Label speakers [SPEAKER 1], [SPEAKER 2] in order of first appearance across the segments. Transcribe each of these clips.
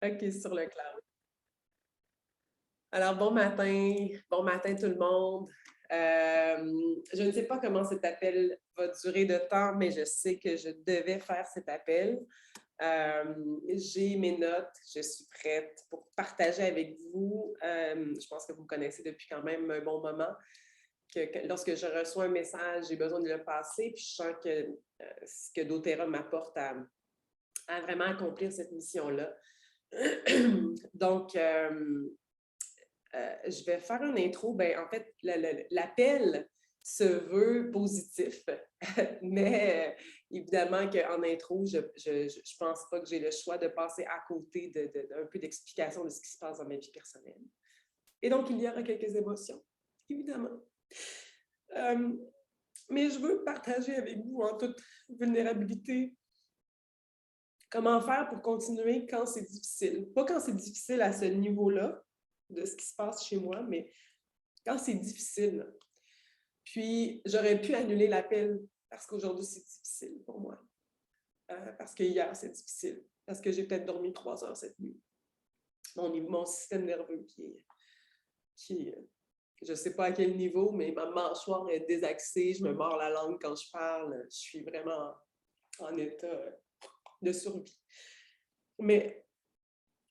[SPEAKER 1] OK, sur le cloud. Alors, bon matin tout le monde. Je ne sais pas comment cet appel va durer de temps, mais je sais que je devais faire cet appel. J'ai mes notes, je suis prête pour partager avec vous. Je pense que vous me connaissez depuis quand même un bon moment. Que lorsque je reçois un message, j'ai besoin de le passer, puis je sens que ce que doTERRA m'apporte à vraiment accomplir cette mission-là. Donc, je vais faire une intro. Ben, en fait, l'appel se veut positif, mais évidemment qu'en intro, je ne pense pas que j'ai le choix de passer à côté d'un peu d'explication de ce qui se passe dans ma vie personnelle. Et donc, il y aura quelques émotions, évidemment. Mais je veux partager avec vous en toute vulnérabilité comment faire pour continuer quand c'est difficile. Pas quand c'est difficile à ce niveau-là de ce qui se passe chez moi, mais quand c'est difficile. Puis, j'aurais pu annuler l'appel parce qu'aujourd'hui, c'est difficile pour moi. Parce que hier, c'est difficile. Parce que j'ai peut-être dormi 3 heures cette nuit. Mon système nerveux je ne sais pas à quel niveau, mais ma mâchoire est désaxée, je me mords la langue quand je parle, je suis vraiment en état de survie. Mais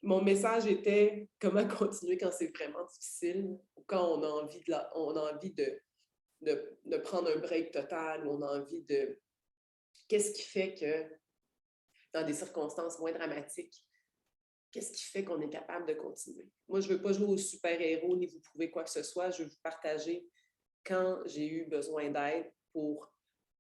[SPEAKER 1] mon message était comment continuer quand c'est vraiment difficile, quand on a envie de prendre un break total, on a envie de... Qu'est-ce qui fait que, dans des circonstances moins dramatiques, qu'est-ce qui fait qu'on est capable de continuer? Moi, je ne veux pas jouer au super-héros ni vous prouver quoi que ce soit. Je veux vous partager quand j'ai eu besoin d'aide pour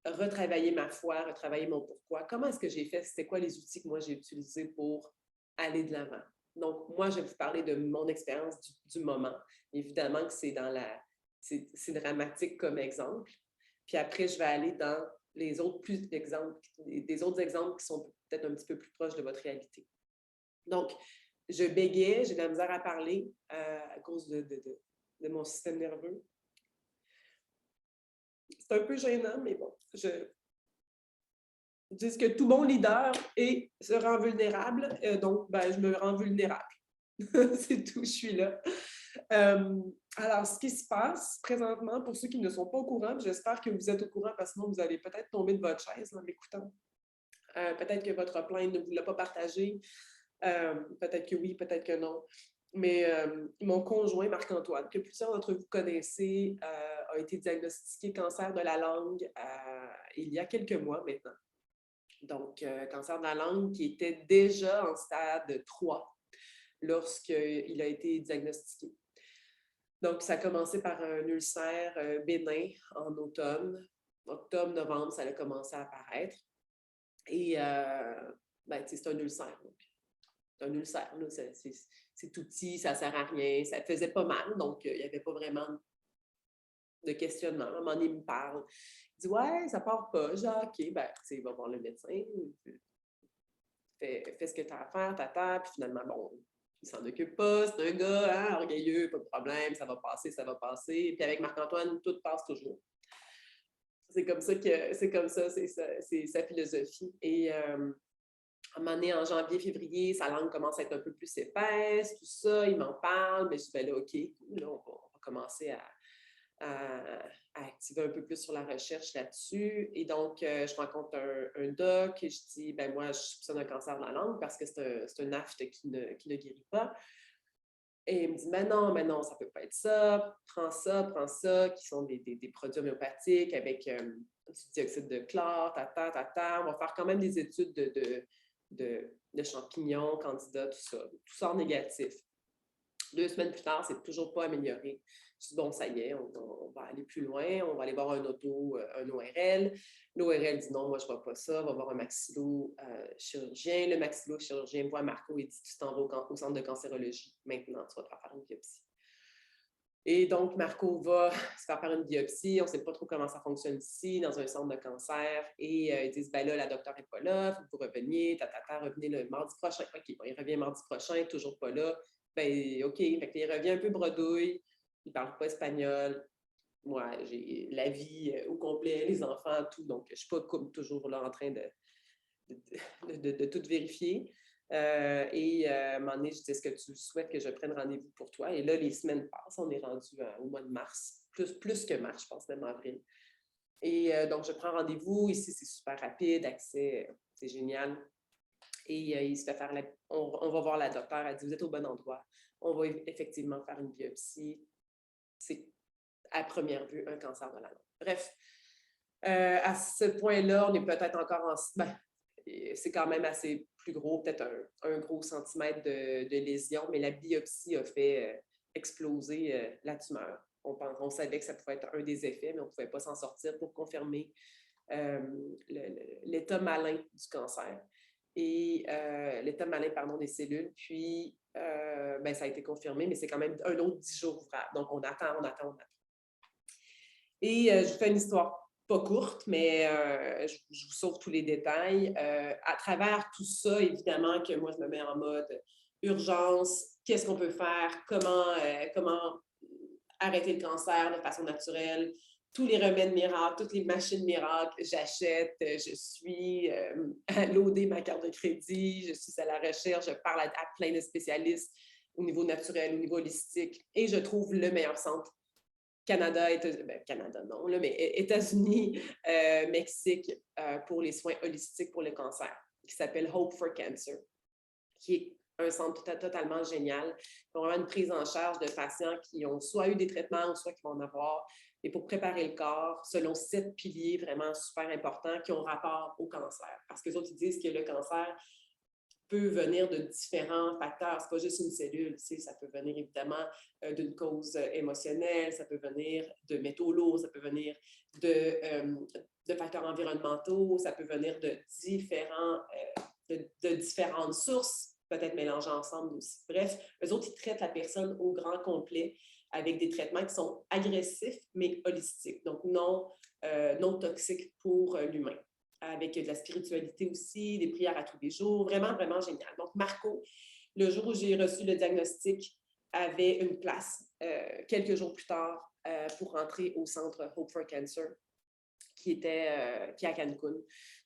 [SPEAKER 1] retravailler ma foi, retravailler mon pourquoi. Comment est-ce que j'ai fait? C'était quoi les outils que moi j'ai utilisés pour aller de l'avant? Donc, moi, je vais vous parler de mon expérience du moment. Évidemment que c'est dramatique comme exemple. Puis après, je vais aller dans les autres des autres exemples qui sont peut-être un petit peu plus proches de votre réalité. Donc, je bégayais, j'ai de la misère à parler à cause de mon système nerveux. C'est un peu gênant, mais bon, je dis que tout bon leader se rend vulnérable, donc ben, je me rends vulnérable. C'est tout, je suis là. Alors, ce qui se passe présentement, pour ceux qui ne sont pas au courant, j'espère que vous êtes au courant parce que sinon vous allez peut-être tomber de votre chaise en m'écoutant. Peut-être que votre plainte ne vous l'a pas partagé. Peut-être que oui, peut-être que non. Mais mon conjoint, Marc-Antoine, que plusieurs d'entre vous connaissez, a été diagnostiqué cancer de la langue il y a quelques mois maintenant. Donc, cancer de la langue qui était déjà en stade 3 lorsqu'il a été diagnostiqué. Donc, ça a commencé par un ulcère bénin en automne. Octobre, novembre, ça a commencé à apparaître. Et ben, c'est un ulcère. Donc, c'est un ulcère. C'est tout petit, ça ne sert à rien. Ça faisait pas mal, donc il n'y avait pas vraiment de questionnement. À un moment donné, il me parle. Il dit « Ouais, ça part pas. » Genre, OK, ben, tu va voir le médecin. Fais ce que tu as à faire, tata. Puis finalement, bon, il s'en occupe pas. C'est un gars, hein, orgueilleux, pas de problème. Ça va passer, ça va passer. Puis avec Marc-Antoine, tout passe toujours. C'est comme ça, c'est sa philosophie. Et à un moment donné, en janvier, février, sa langue commence à être un peu plus épaisse, tout ça, il m'en parle, mais je dis, ben là, OK, là, on va commencer à activer un peu plus sur la recherche là-dessus. Et donc, je rencontre un doc et je dis, ben moi, je soupçonne un cancer de la langue parce que c'est un aphte qui ne guérit pas. Et il me dit, mais non, ça ne peut pas être ça, prends ça, qui sont des produits homéopathiques avec du dioxyde de chlore, tata. On va faire quand même des études de champignons, candidats, tout ça en négatif. 2 semaines plus tard, c'est toujours pas amélioré. Je dis, bon, ça y est, on va aller plus loin, on va aller voir un ORL. L'ORL dit non, moi, je ne vois pas ça, on va voir un maxillo-chirurgien. Le maxillo-chirurgien voit Marco et dit, tu t'en vas au centre de cancérologie. Maintenant, tu vas te faire une biopsie. Et donc, Marco va se faire une biopsie. On ne sait pas trop comment ça fonctionne ici, dans un centre de cancer. Et ils disent, ben là, la docteure n'est pas là, il faut que vous reveniez, revenez le mardi prochain. OK, bon, il revient mardi prochain, toujours pas là. Ben, OK, fait il revient un peu bredouille, il ne parle pas espagnol. Moi, j'ai la vie au complet, les enfants, tout. Donc, je ne suis pas comme toujours là en train de tout vérifier. À un moment donné, je dis, est-ce que tu souhaites que je prenne rendez-vous pour toi? Et là, les semaines passent. On est rendu au mois de mars, plus que mars, je pense, même avril. Donc, je prends rendez-vous. Ici, c'est super rapide, accès, c'est génial. Il se fait faire on va voir la docteure. Elle dit, vous êtes au bon endroit. On va effectivement faire une biopsie. C'est à première vue un cancer de la langue. Bref, à ce point-là, on est peut-être encore c'est quand même assez plus gros, peut-être un gros centimètre de lésion, mais la biopsie a fait exploser la tumeur. On savait que ça pouvait être un des effets, mais on ne pouvait pas s'en sortir pour confirmer l'état malin du cancer et l'état malin, pardon, des cellules. Puis, ça a été confirmé, mais c'est quand même un autre 10 jours ouvrables. Donc, on attend. Et je vous fais une histoire pas courte, mais je vous sauve tous les détails. À travers tout ça, évidemment que moi, je me mets en mode urgence. Qu'est-ce qu'on peut faire? Comment arrêter le cancer de façon naturelle? Tous les remèdes miracles, toutes les machines miracles, j'achète, je suis à loader ma carte de crédit, je suis à la recherche, je parle à plein de spécialistes au niveau naturel, au niveau holistique, et je trouve le meilleur centre. Canada non, là, mais États-Unis, Mexique, pour les soins holistiques pour le cancer, qui s'appelle Hope for Cancer, qui est un centre totalement génial. Ils ont vraiment une prise en charge de patients qui ont soit eu des traitements ou soit qui vont en avoir, et pour préparer le corps selon 7 piliers vraiment super importants qui ont rapport au cancer. Parce que les autres, ils disent que le cancer peut venir de différents facteurs. Ce n'est pas juste une cellule, ça peut venir évidemment d'une cause émotionnelle, ça peut venir de métaux lourds, ça peut venir de facteurs environnementaux, ça peut venir de différentes sources, peut-être mélangées ensemble aussi. Bref, eux autres, ils traitent la personne au grand complet avec des traitements qui sont agressifs, mais holistiques, donc non toxiques pour l'humain, avec de la spiritualité aussi, des prières à tous les jours, vraiment, vraiment génial. Donc, Marco, le jour où j'ai reçu le diagnostic, avait une place quelques jours plus tard pour rentrer au centre Hope for Cancer, qui est à Cancun.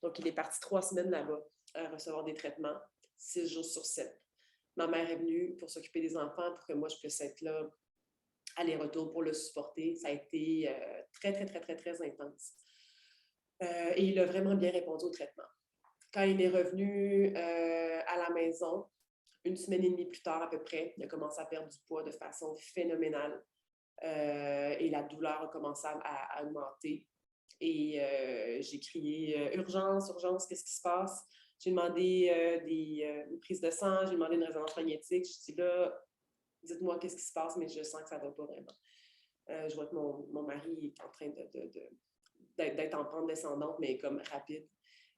[SPEAKER 1] Donc, il est parti 3 semaines là-bas à recevoir des traitements, 6 jours sur 7. Ma mère est venue pour s'occuper des enfants, pour que moi, je puisse être là, aller-retour pour le supporter. Ça a été très, très, très, très, très intense. Et il a vraiment bien répondu au traitement. Quand il est revenu à la maison, 1 semaine et demie plus tard à peu près, il a commencé à perdre du poids de façon phénoménale et la douleur a commencé à augmenter. Et j'ai crié urgence, urgence, qu'est-ce qui se passe? J'ai demandé une prise de sang, j'ai demandé une résonance magnétique. Je dis là, dites-moi qu'est-ce qui se passe, mais je sens que ça ne va pas vraiment. Je vois que mon mari est en train d'être en pente descendante, mais comme rapide.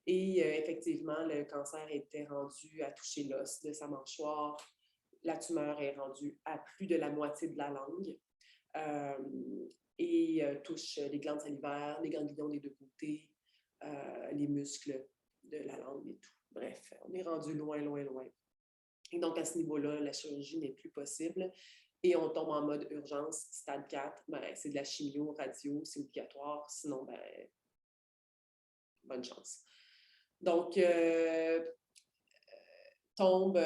[SPEAKER 1] Et effectivement, le cancer était rendu à toucher l'os de sa mâchoire. La tumeur est rendue à plus de la moitié de la langue et touche les glandes salivaires, les ganglions des 2 côtés, les muscles de la langue et tout. Bref, on est rendu loin, loin, loin. Et donc, à ce niveau-là, la chirurgie n'est plus possible et on tombe en mode urgence, stade 4. C'est de la chimio, radio, c'est obligatoire. Sinon, bonne chance. Donc, tombe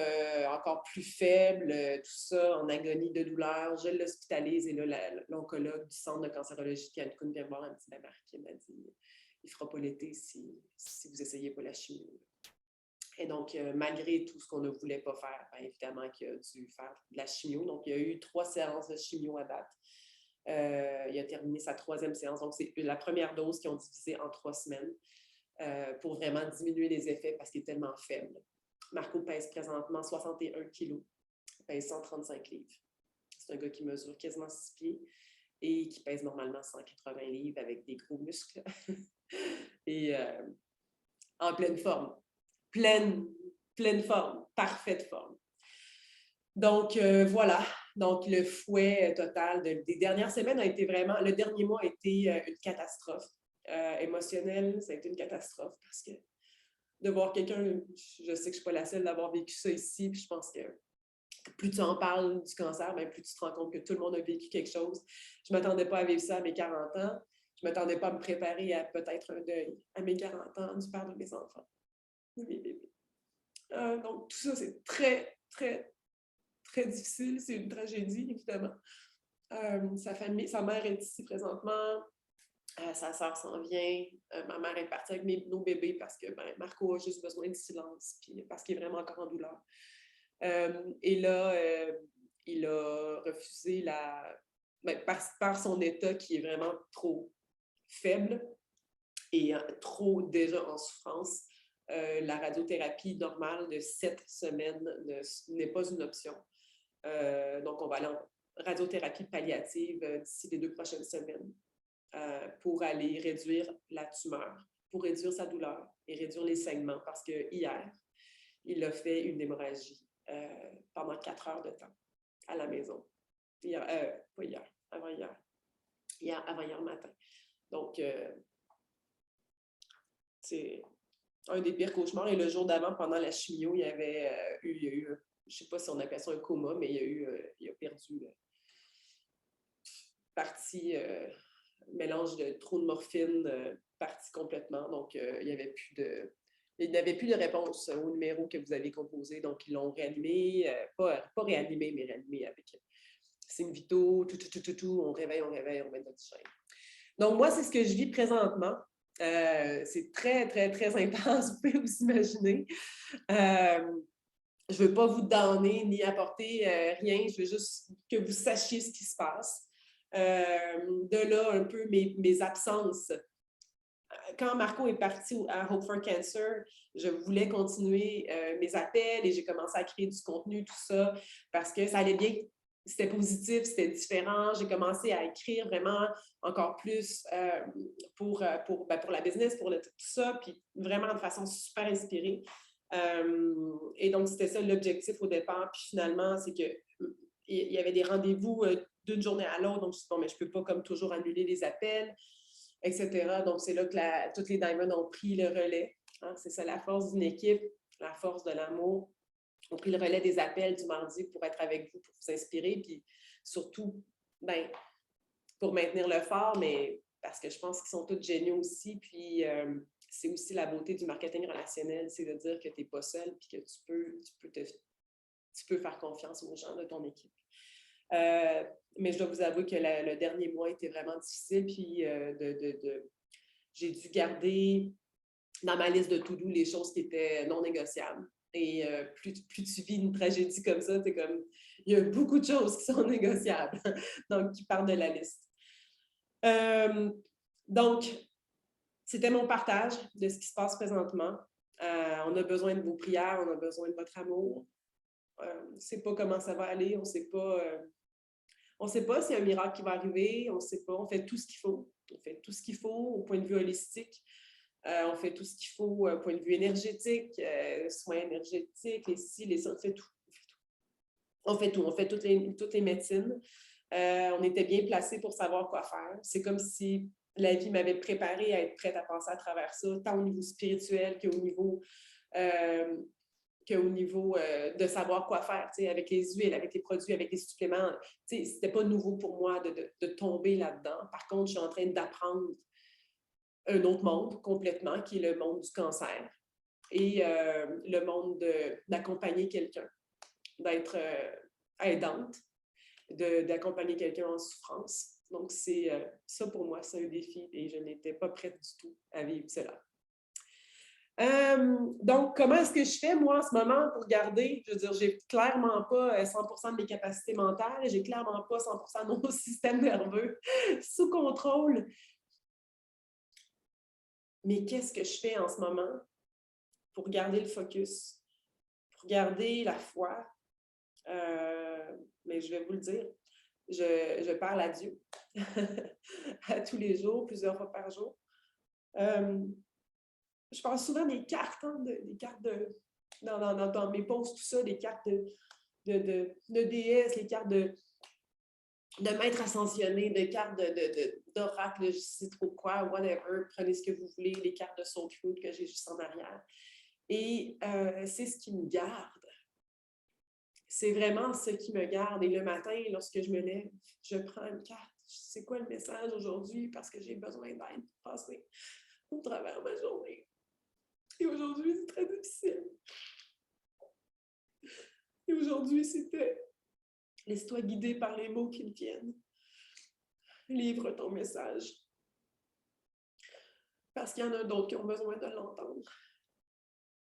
[SPEAKER 1] encore plus faible, tout ça en agonie de douleur. Je l'hospitalise et là, l'oncologue du centre de cancérologie de Cancun vient voir un petit Marie qui m'a dit il ne fera pas l'été si vous n'essayez pas la chimio. Et donc, malgré tout ce qu'on ne voulait pas faire, évidemment qu'il a dû faire de la chimio. Donc, il y a eu 3 séances de chimio à date. Il a terminé sa 3e séance. Donc, c'est la première dose qu'ils ont divisée en 3 semaines pour vraiment diminuer les effets parce qu'il est tellement faible. Marco pèse présentement 61 kilos. Il pèse 135 livres. C'est un gars qui mesure quasiment 6 pieds et qui pèse normalement 180 livres avec des gros muscles. Et en pleine forme. Pleine forme, parfaite forme. Donc, voilà. Donc, le fouet total des dernières semaines a été vraiment... Le dernier mois a été une catastrophe. Émotionnelle, ça a été une catastrophe parce que de voir quelqu'un, je sais que je ne suis pas la seule d'avoir vécu ça ici, puis je pense que plus tu en parles du cancer, plus tu te rends compte que tout le monde a vécu quelque chose. Je ne m'attendais pas à vivre ça à mes 40 ans. Je ne m'attendais pas à me préparer à peut-être un deuil à mes 40 ans du père de mes enfants, de mes bébés. Donc, tout ça, c'est très, très, très difficile. C'est une tragédie, évidemment. Sa mère est ici présentement. Sa sœur s'en vient. Ma mère est partie avec nos bébés parce que Marco a juste besoin de silence, puis parce qu'il est vraiment encore en douleur. Et là, il a refusé par son état qui est vraiment trop faible et trop déjà en souffrance. La radiothérapie normale de 7 semaines n'est pas une option. Donc, on va aller en radiothérapie palliative d'ici les 2 prochaines semaines pour aller réduire la tumeur, pour réduire sa douleur et réduire les saignements parce que hier, il a fait une hémorragie pendant 4 heures de temps à la maison. Pas hier, avant hier. Avant hier matin. Donc, c'est un des pires cauchemars. Et le jour d'avant, pendant la chimio, il y a eu, je ne sais pas si on appelle ça un coma, mais il a perdu partie, mélange de trop de morphine, partie complètement. Donc, il n'avait plus de réponse au numéro que vous avez composé. Donc, ils l'ont réanimé, pas réanimé, mais réanimé avec signe vitaux, tout. On réveille, on met notre chaîne. Donc, moi, c'est ce que je vis présentement. C'est très, très, très intense, vous pouvez vous imaginer. Je ne veux pas vous donner ni apporter rien, je veux juste que vous sachiez ce qui se passe. De là, un peu mes absences. Quand Marco est parti à Hope for Cancer, je voulais continuer mes appels et j'ai commencé à créer du contenu, tout ça, parce que ça allait bien. C'était positif, c'était différent. J'ai commencé à écrire vraiment encore plus pour la business, pour tout ça, puis vraiment de façon super inspirée. Et donc, c'était ça l'objectif au départ. Puis finalement, c'est qu'il y avait des rendez-vous d'une journée à l'autre. Donc, je me suis dit, bon, mais je ne peux pas comme toujours annuler les appels, etc. Donc, c'est là que toutes les Diamonds ont pris le relais. Hein? C'est ça, la force d'une équipe, la force de l'amour. On a pris le relais des appels du mardi pour être avec vous, pour vous inspirer, puis surtout, pour maintenir le fort, mais parce que je pense qu'ils sont tous géniaux aussi. Puis, c'est aussi la beauté du marketing relationnel, c'est de dire que tu n'es pas seul, puis que tu peux faire confiance aux gens de ton équipe. Mais je dois vous avouer que le dernier mois était vraiment difficile, puis j'ai dû garder dans ma liste de to-do les choses qui étaient non négociables. Et plus tu vis une tragédie comme ça, c'est comme, il y a beaucoup de choses qui sont négociables, donc qui partent de la liste. Donc, c'était mon partage de ce qui se passe présentement. On a besoin de vos prières, on a besoin de votre amour. On ne sait pas comment ça va aller, on ne sait pas s'il y a un miracle qui va arriver, on ne sait pas, on fait tout ce qu'il faut. On fait tout ce qu'il faut au point de vue holistique. On fait tout ce qu'il faut au point de vue énergétique, soins énergétiques, les ci, les ça, on fait tout. On fait toutes les médecines. On était bien placés pour savoir quoi faire. C'est comme si la vie m'avait préparée à être prête à passer à travers ça, tant au niveau spirituel qu'au niveau de savoir quoi faire, avec les huiles, avec les produits, avec les suppléments. C'était pas nouveau pour moi de tomber là-dedans. Par contre, je suis en train d'apprendre un autre monde complètement, qui est le monde du cancer et le monde d'accompagner quelqu'un, d'être aidante, d'accompagner quelqu'un en souffrance. Donc, ça pour moi, c'est un défi et je n'étais pas prête du tout à vivre cela. Donc, comment est-ce que je fais, moi, en ce moment, pour garder, je veux dire, j'ai clairement pas 100% de mes capacités mentales, j'ai clairement pas 100% de mon système nerveux sous contrôle. Mais qu'est-ce que je fais en ce moment pour garder le focus, pour garder la foi? Mais je vais vous le dire, je parle à Dieu à tous les jours, plusieurs fois par jour. Je parle souvent des cartes, des cartes dans mes posts, tout ça, des cartes de déesses, les cartes de maîtres ascensionnés, des cartes d'oracle, je sais trop quoi, whatever, prenez ce que vous voulez, les cartes de Soul Truth que j'ai juste en arrière. Et c'est ce qui me garde. C'est vraiment ce qui me garde. Et le matin, lorsque je me lève, je prends une carte. C'est quoi le message aujourd'hui? Parce que j'ai besoin d'aide pour passer au travers de ma journée. Et aujourd'hui, c'est très difficile. Et aujourd'hui, c'était « Laisse-toi guider par les mots qui viennent. Livre ton message. » Parce qu'il y en a d'autres qui ont besoin de l'entendre.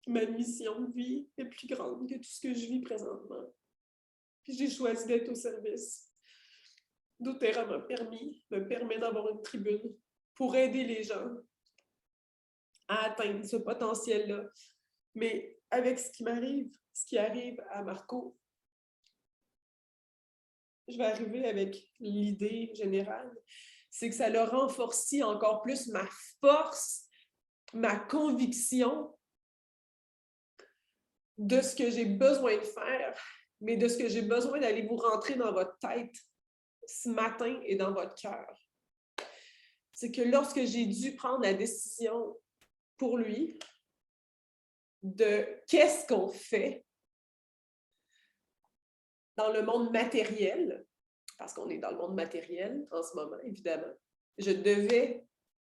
[SPEAKER 1] Ma mission de vie est plus grande que tout ce que je vis présentement. Puis j'ai choisi d'être au service. doTERRA me permet d'avoir une tribune pour aider les gens à atteindre ce potentiel-là. Mais avec ce qui arrive à Marco, je vais arriver avec l'idée générale, c'est que ça l'a renforcé encore plus ma force, ma conviction de ce que j'ai besoin de faire, mais de ce que j'ai besoin d'aller vous rentrer dans votre tête ce matin et dans votre cœur. C'est que lorsque j'ai dû prendre la décision pour lui de qu'est-ce qu'on fait dans le monde matériel, parce qu'on est dans le monde matériel en ce moment, évidemment, je devais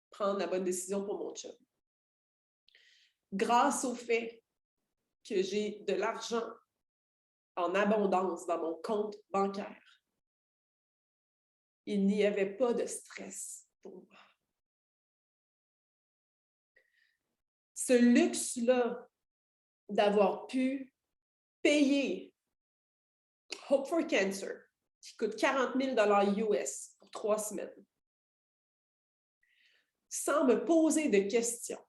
[SPEAKER 1] prendre la bonne décision pour mon chum. Grâce au fait que j'ai de l'argent en abondance dans mon compte bancaire, il n'y avait pas de stress pour moi. Ce luxe-là d'avoir pu payer Hope for Cancer, qui coûte 40 000 US pour 3 semaines, sans me poser de questions,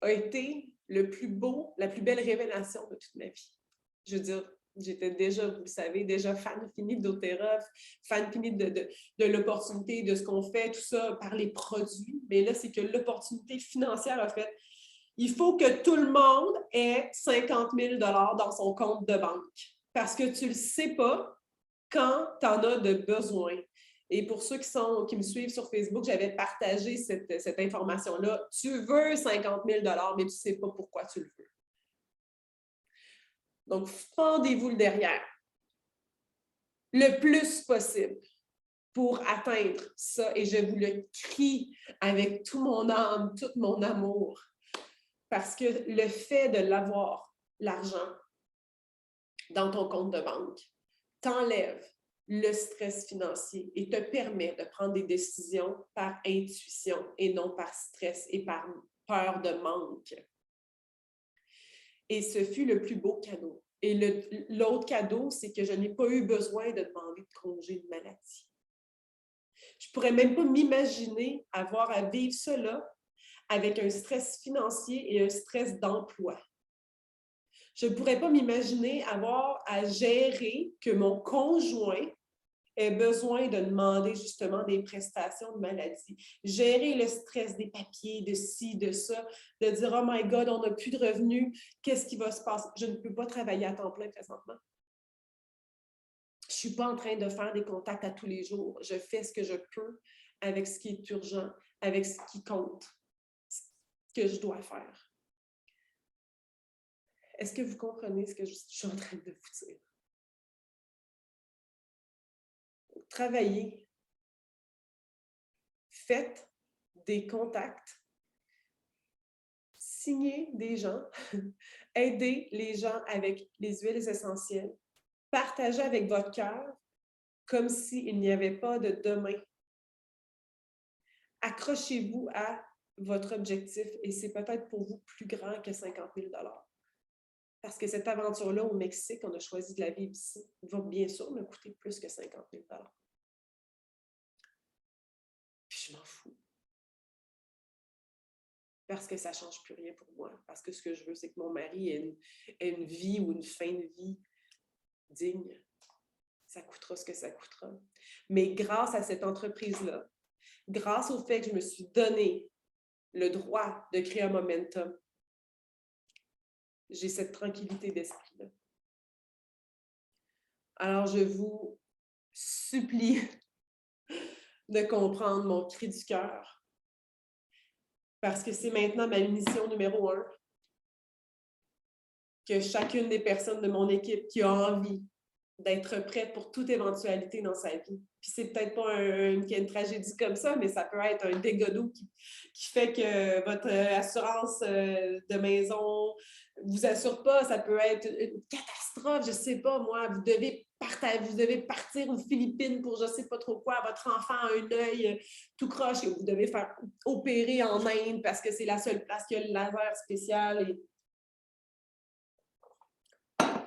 [SPEAKER 1] a été le plus beau, la plus belle révélation de toute ma vie. Je veux dire, j'étais déjà, vous le savez, déjà fan fini de doTERRA, fan fini de l'opportunité, de ce qu'on fait, tout ça, par les produits. Mais là, c'est que l'opportunité financière a fait, il faut que tout le monde ait 50 000 dans son compte de banque. Parce que tu ne le sais pas quand tu en as de besoin. Et pour ceux qui me suivent sur Facebook, j'avais partagé cette information-là. Tu veux 50 000 mais tu ne sais pas pourquoi tu le veux. Donc, fendez-vous le derrière le plus possible pour atteindre ça. Et je vous le crie avec tout mon âme, tout mon amour. Parce que le fait de l'avoir, l'argent, dans ton compte de banque, t'enlève le stress financier et te permet de prendre des décisions par intuition et non par stress et par peur de manque. Et ce fut le plus beau cadeau. Et l'autre cadeau, c'est que je n'ai pas eu besoin de demander de congé de maladie. Je ne pourrais même pas m'imaginer avoir à vivre cela avec un stress financier et un stress d'emploi. Je ne pourrais pas m'imaginer avoir à gérer que mon conjoint ait besoin de demander justement des prestations de maladie. Gérer le stress des papiers, de ci, de ça, de dire « Oh my God, on n'a plus de revenus, qu'est-ce qui va se passer? » Je ne peux pas travailler à temps plein présentement. Je ne suis pas en train de faire des contacts à tous les jours. Je fais ce que je peux avec ce qui est urgent, avec ce qui compte, ce que je dois faire. Est-ce que vous comprenez ce que je suis en train de vous dire? Travaillez. Faites des contacts. Signez des gens. Aidez les gens avec les huiles essentielles. Partagez avec votre cœur comme s'il n'y avait pas de demain. Accrochez-vous à votre objectif et c'est peut-être pour vous plus grand que 50 000 $. Parce que cette aventure-là au Mexique, on a choisi de la vivre ici, va bien sûr me coûter plus que 50 000 $. Puis je m'en fous. Parce que ça ne change plus rien pour moi. Parce que ce que je veux, c'est que mon mari ait une vie ou une fin de vie digne. Ça coûtera ce que ça coûtera. Mais grâce à cette entreprise-là, grâce au fait que je me suis donné le droit de créer un momentum, j'ai cette tranquillité d'esprit-là. Alors, je vous supplie de comprendre mon cri du cœur parce que c'est maintenant ma mission numéro 1 que chacune des personnes de mon équipe qui a envie d'être prête pour toute éventualité dans sa vie. Puis c'est peut-être pas une tragédie comme ça, mais ça peut être un dégât d'eau qui fait que votre assurance de maison, vous assure pas, ça peut être une catastrophe, je sais pas, moi, vous devez partir aux Philippines pour je sais pas trop quoi, votre enfant a un œil tout croche et vous devez faire opérer en Inde parce que c'est la seule place qui a le laser spécial et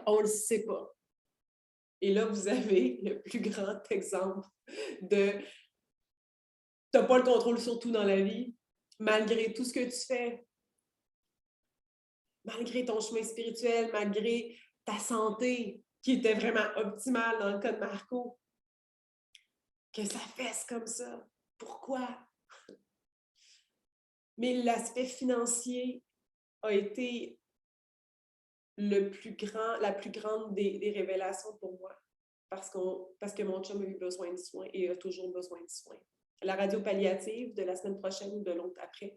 [SPEAKER 1] on le sait pas. Et là, vous avez le plus grand exemple de t'as pas le contrôle sur tout dans la vie, malgré tout ce que tu fais, malgré ton chemin spirituel, malgré ta santé, qui était vraiment optimale dans le cas de Marco, que ça fesse comme ça. Pourquoi? Mais l'aspect financier a été la plus grande des révélations pour moi. Parce que mon chum a eu besoin de soins et a toujours besoin de soins. La radio palliative de la semaine prochaine ou de l'autre après,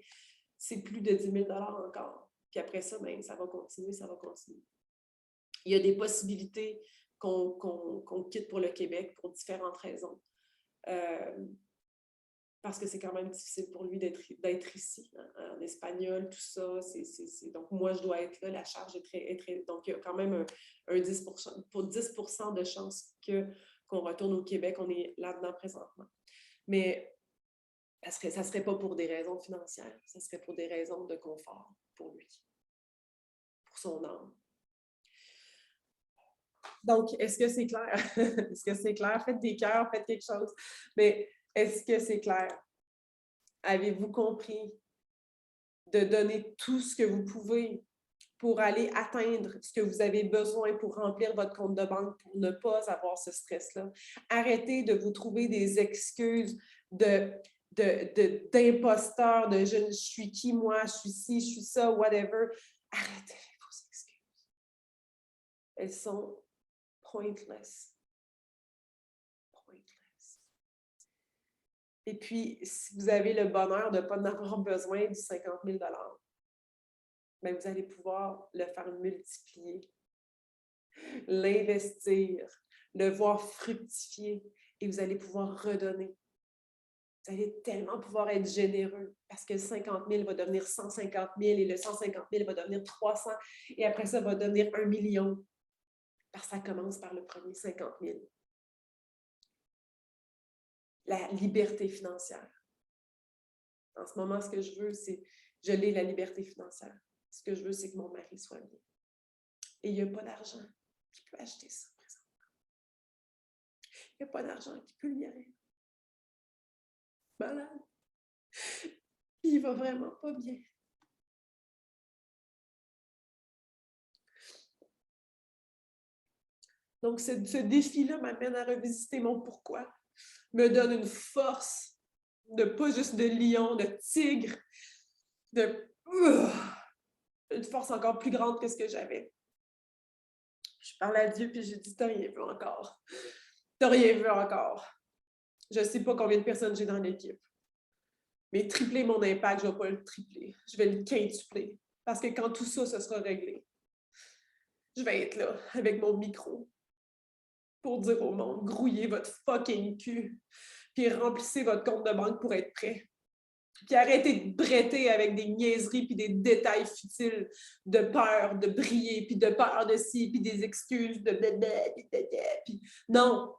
[SPEAKER 1] c'est plus de 10 000 $ encore. Puis après ça, ben, ça va continuer, ça va continuer. Il y a des possibilités qu'on quitte pour le Québec pour différentes raisons. Parce que c'est quand même difficile pour lui d'être ici, hein, en espagnol, tout ça. Donc, moi, je dois être là, la charge est très... Donc, il y a quand même un 10%, pour 10% de chances qu'on retourne au Québec, on est là-dedans présentement. Mais ça serait pas pour des raisons financières, ça serait pour des raisons de confort pour lui, pour son âme. Donc, est-ce que c'est clair? Est-ce que c'est clair? Faites des cœurs, faites quelque chose. Mais est-ce que c'est clair? Avez-vous compris de donner tout ce que vous pouvez pour aller atteindre ce que vous avez besoin pour remplir votre compte de banque, pour ne pas avoir ce stress-là? Arrêtez de vous trouver des excuses d'imposteurs, de je suis qui moi, je suis ci, je suis ça, whatever. Arrêtez vos excuses. Elles sont pointless. Et puis, si vous avez le bonheur de ne pas en avoir besoin du 50 000 $, bien, vous allez pouvoir le faire multiplier, l'investir, le voir fructifier et vous allez pouvoir redonner. Vous allez tellement pouvoir être généreux parce que le 50 000 va devenir 150 000 et le 150 000 va devenir 300 et après ça va devenir 1 million. Parce que ça commence par le premier 50 000. La liberté financière. En ce moment, ce que je veux, c'est, je l'ai la liberté financière. Ce que je veux, c'est que mon mari soit bien. Et il n'y a pas d'argent qui peut acheter ça présentement. Il n'y a pas d'argent qui peut lui arriver. Malade. Il va vraiment pas bien. Donc, ce défi-là m'amène à revisiter mon pourquoi, me donne une force de pas juste de lion, de tigre, une force encore plus grande que ce que j'avais. Je parle à Dieu puis je dis, t'as rien vu encore. T'as rien vu encore. Je ne sais pas combien de personnes j'ai dans l'équipe. Mais tripler mon impact, je ne vais pas le tripler. Je vais le quintupler. Parce que quand tout ça, ce sera réglé, je vais être là avec mon micro pour dire au monde, grouillez votre fucking cul, puis remplissez votre compte de banque pour être prêt. Puis arrêtez de bretter avec des niaiseries puis des détails futiles de peur de briller, puis de peur de ci, puis des excuses de puis non,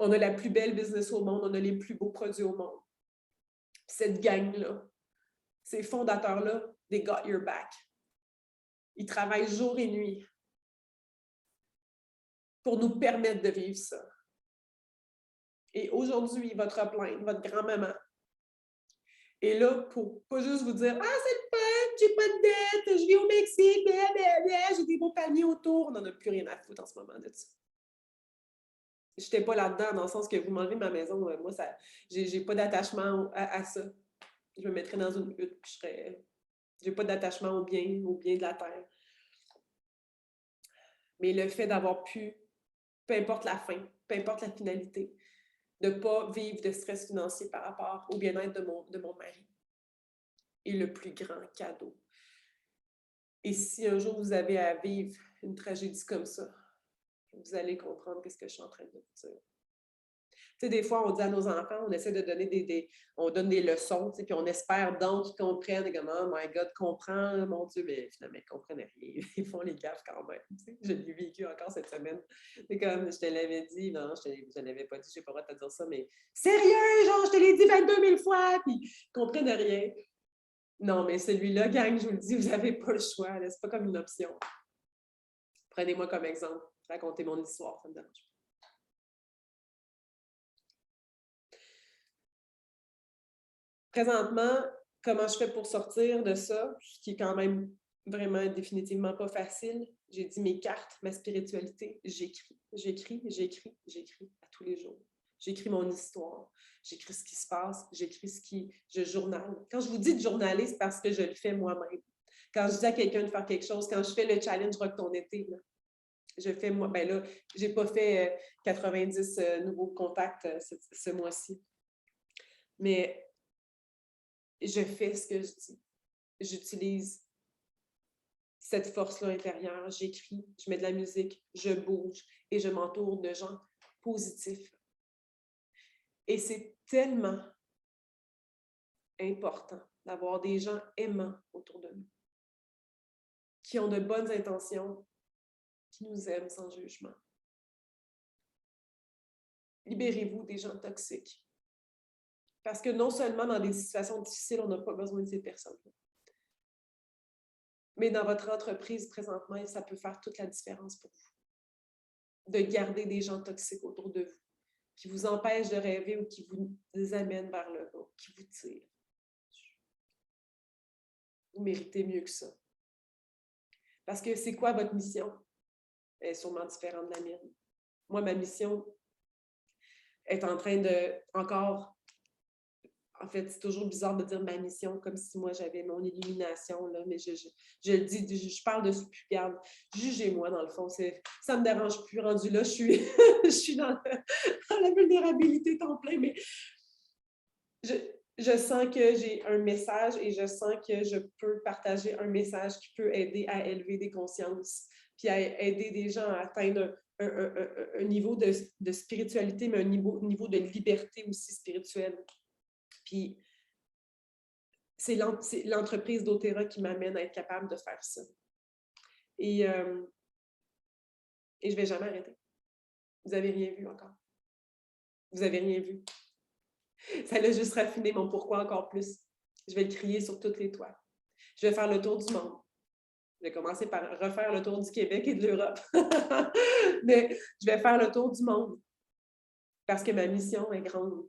[SPEAKER 1] on a la plus belle business au monde, on a les plus beaux produits au monde. Cette gang-là, ces fondateurs-là, they got your back. Ils travaillent jour et nuit pour nous permettre de vivre ça. Et aujourd'hui, votre plainte, votre grand-maman, est là pour pas juste vous dire « Ah, c'est le fun, j'ai pas de dette, je vis au Mexique, j'ai des beaux paniers autour. » On n'en a plus rien à foutre en ce moment de ça. Je n'étais pas là-dedans, dans le sens que vous m'enlevez ma maison, moi, j'ai pas d'attachement à ça. Je me mettrais dans une hutte, puis j'ai pas d'attachement au bien de la terre. Mais le fait d'avoir pu, peu importe la fin, peu importe la finalité, de ne pas vivre de stress financier par rapport au bien-être de mon mari est le plus grand cadeau. Et si un jour vous avez à vivre une tragédie comme ça, vous allez comprendre ce que je suis en train de vous dire. Tu sais, des fois, on dit à nos enfants, on essaie de donner on donne des leçons, tu sais, puis on espère donc qu'ils comprennent, et comme, oh my God, comprends, mon Dieu, mais finalement, ils ne comprennent rien. Ils font les gaffes quand même. Tu sais. Je l'ai vécu encore cette semaine. C'est comme, je te l'avais dit, non, je ne l'avais pas dit, je n'ai pas le droit de te dire ça, mais sérieux, genre, je te l'ai dit 22 000 fois, puis ils ne comprennent rien. Non, mais celui-là, gang, je vous le dis, vous n'avez pas le choix. Ce n'est pas comme une option. Prenez-moi comme exemple. Racontez mon histoire, ça me dérange pas. Présentement, comment je fais pour sortir de ça, ce qui est quand même vraiment définitivement pas facile. J'ai dit mes cartes, ma spiritualité, j'écris à tous les jours. J'écris mon histoire, j'écris ce qui se passe, je journale. Quand je vous dis de journaler, c'est parce que je le fais moi-même. Quand je dis à quelqu'un de faire quelque chose, quand je fais le challenge Rock ton été, là, je fais moi, ben là, j'ai pas fait 90 nouveaux contacts ce mois-ci. Mais je fais ce que je dis. J'utilise cette force-là intérieure. J'écris, je mets de la musique, je bouge et je m'entoure de gens positifs. Et c'est tellement important d'avoir des gens aimants autour de nous, qui ont de bonnes intentions, qui nous aiment sans jugement. Libérez-vous des gens toxiques. Parce que non seulement dans des situations difficiles, on n'a pas besoin de ces personnes-là, mais dans votre entreprise présentement, ça peut faire toute la différence pour vous. De garder des gens toxiques autour de vous, qui vous empêchent de rêver ou qui vous amènent vers le bas, qui vous tirent. Vous méritez mieux que ça. Parce que c'est quoi votre mission? Elle est sûrement différente de la mienne. Moi, ma mission est en train de encore... En fait, c'est toujours bizarre de dire ma mission comme si moi j'avais mon illumination, là, mais je le dis, je parle de ce plus garde. Jugez-moi, dans le fond, ça ne me dérange plus. Rendu là, je suis dans la vulnérabilité temps plein, mais je sens que j'ai un message et je sens que je peux partager un message qui peut aider à élever des consciences, puis à aider des gens à atteindre un niveau de spiritualité, mais un niveau de liberté aussi spirituelle. Puis, c'est l'entreprise d'Otera qui m'amène à être capable de faire ça. Et je ne vais jamais arrêter. Vous n'avez rien vu encore. Vous n'avez rien vu. Ça l'a juste raffiné mon pourquoi encore plus. Je vais le crier sur toutes les toits. Je vais faire le tour du monde. Je vais commencer par refaire le tour du Québec et de l'Europe. Mais je vais faire le tour du monde parce que ma mission est grande.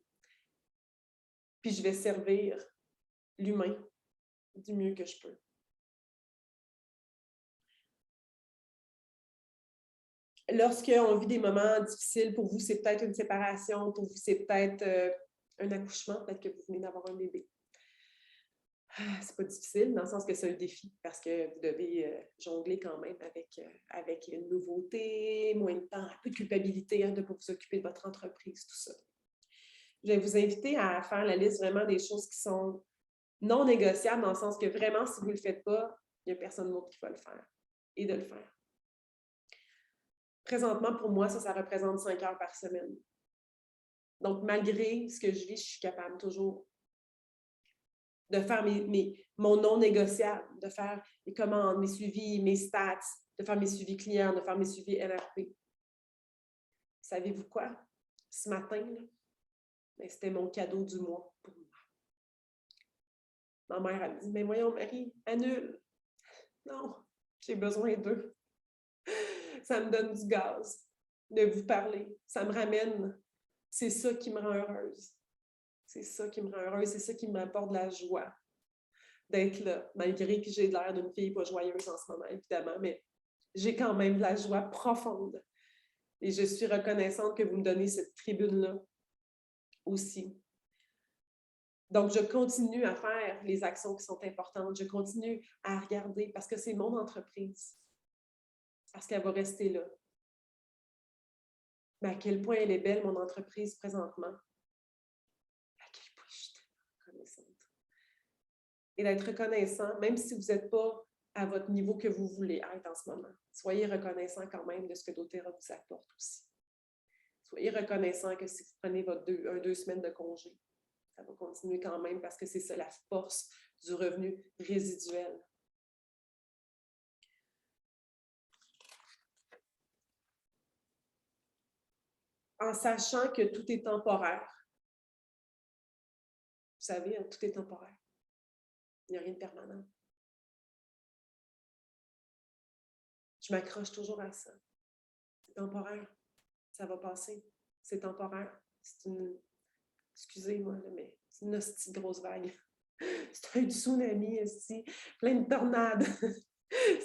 [SPEAKER 1] Puis je vais servir l'humain du mieux que je peux. Lorsqu'on vit des moments difficiles, pour vous, c'est peut-être une séparation, pour vous, c'est peut-être un accouchement, peut-être que vous venez d'avoir un bébé. C'est pas difficile, dans le sens que c'est un défi, parce que vous devez jongler quand même avec une nouveauté, moins de temps, un peu de culpabilité de ne pas vous occuper de votre entreprise, tout ça. Je vais vous inviter à faire la liste vraiment des choses qui sont non négociables, dans le sens que vraiment, si vous ne le faites pas, il n'y a personne d'autre qui va le faire, et de le faire. Présentement, pour moi, ça représente 5 heures par semaine. Donc, malgré ce que je vis, je suis capable toujours de faire mon non négociable, de faire mes commandes, mes suivis, mes stats, de faire mes suivis clients, de faire mes suivis NRP. Savez-vous quoi? Ce matin, c'était mon cadeau du mois pour moi. Ma mère, elle me dit, mais voyons, Marie, annule. Non, j'ai besoin d'eux. Ça me donne du gaz de vous parler. Ça me ramène. C'est ça qui me rend heureuse. C'est ça qui me rend heureuse. C'est ça qui m'apporte de la joie d'être là, malgré que j'ai l'air d'une fille pas joyeuse en ce moment, évidemment, mais j'ai quand même de la joie profonde. Et je suis reconnaissante que vous me donnez cette tribune-là aussi. Donc, je continue à faire les actions qui sont importantes. Je continue à regarder parce que c'est mon entreprise. Parce qu'elle va rester là. Mais à quel point elle est belle, mon entreprise, présentement. À quel point je suis tellement reconnaissante. Et d'être reconnaissant, même si vous n'êtes pas à votre niveau que vous voulez être en ce moment. Soyez reconnaissant quand même de ce que doTERRA vous apporte aussi. Soyez reconnaissant que si vous prenez votre 2 semaines de congé, ça va continuer quand même parce que c'est ça la force du revenu résiduel. En sachant que tout est temporaire. Vous savez, hein, tout est temporaire. Il n'y a rien de permanent. Je m'accroche toujours à ça. C'est temporaire. Ça va passer. C'est temporaire. C'est une... Excusez-moi, mais c'est une hostie de grosse vague. C'est un tsunami ici, plein de tornades.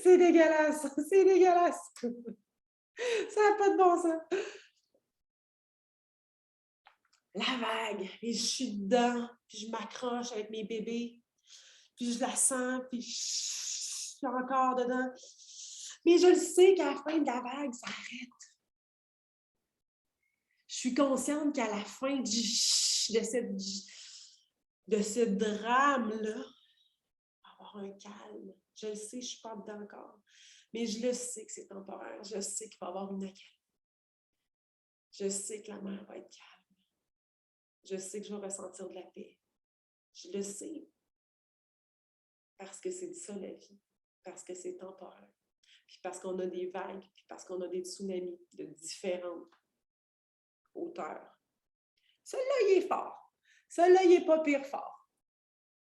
[SPEAKER 1] C'est dégueulasse. C'est dégueulasse. Ça n'a pas de bon sens. La vague, et je suis dedans, puis je m'accroche avec mes bébés, puis je la sens, puis je suis encore dedans. Mais je le sais qu'à la fin de la vague, ça arrête. Je suis consciente qu'à la fin de ce drame-là, il va y avoir un calme. Je le sais, je ne suis pas dedans encore. Mais je le sais que c'est temporaire. Je sais qu'il va y avoir une accalmie. Je sais que la mer va être calme. Je sais que je vais ressentir de la paix. Je le sais. Parce que c'est ça la vie. Parce que c'est temporaire. Puis parce qu'on a des vagues, puis parce qu'on a des tsunamis de différentes hauteurs. Celui-là, il est fort. Celui-là, il n'est pas pire fort.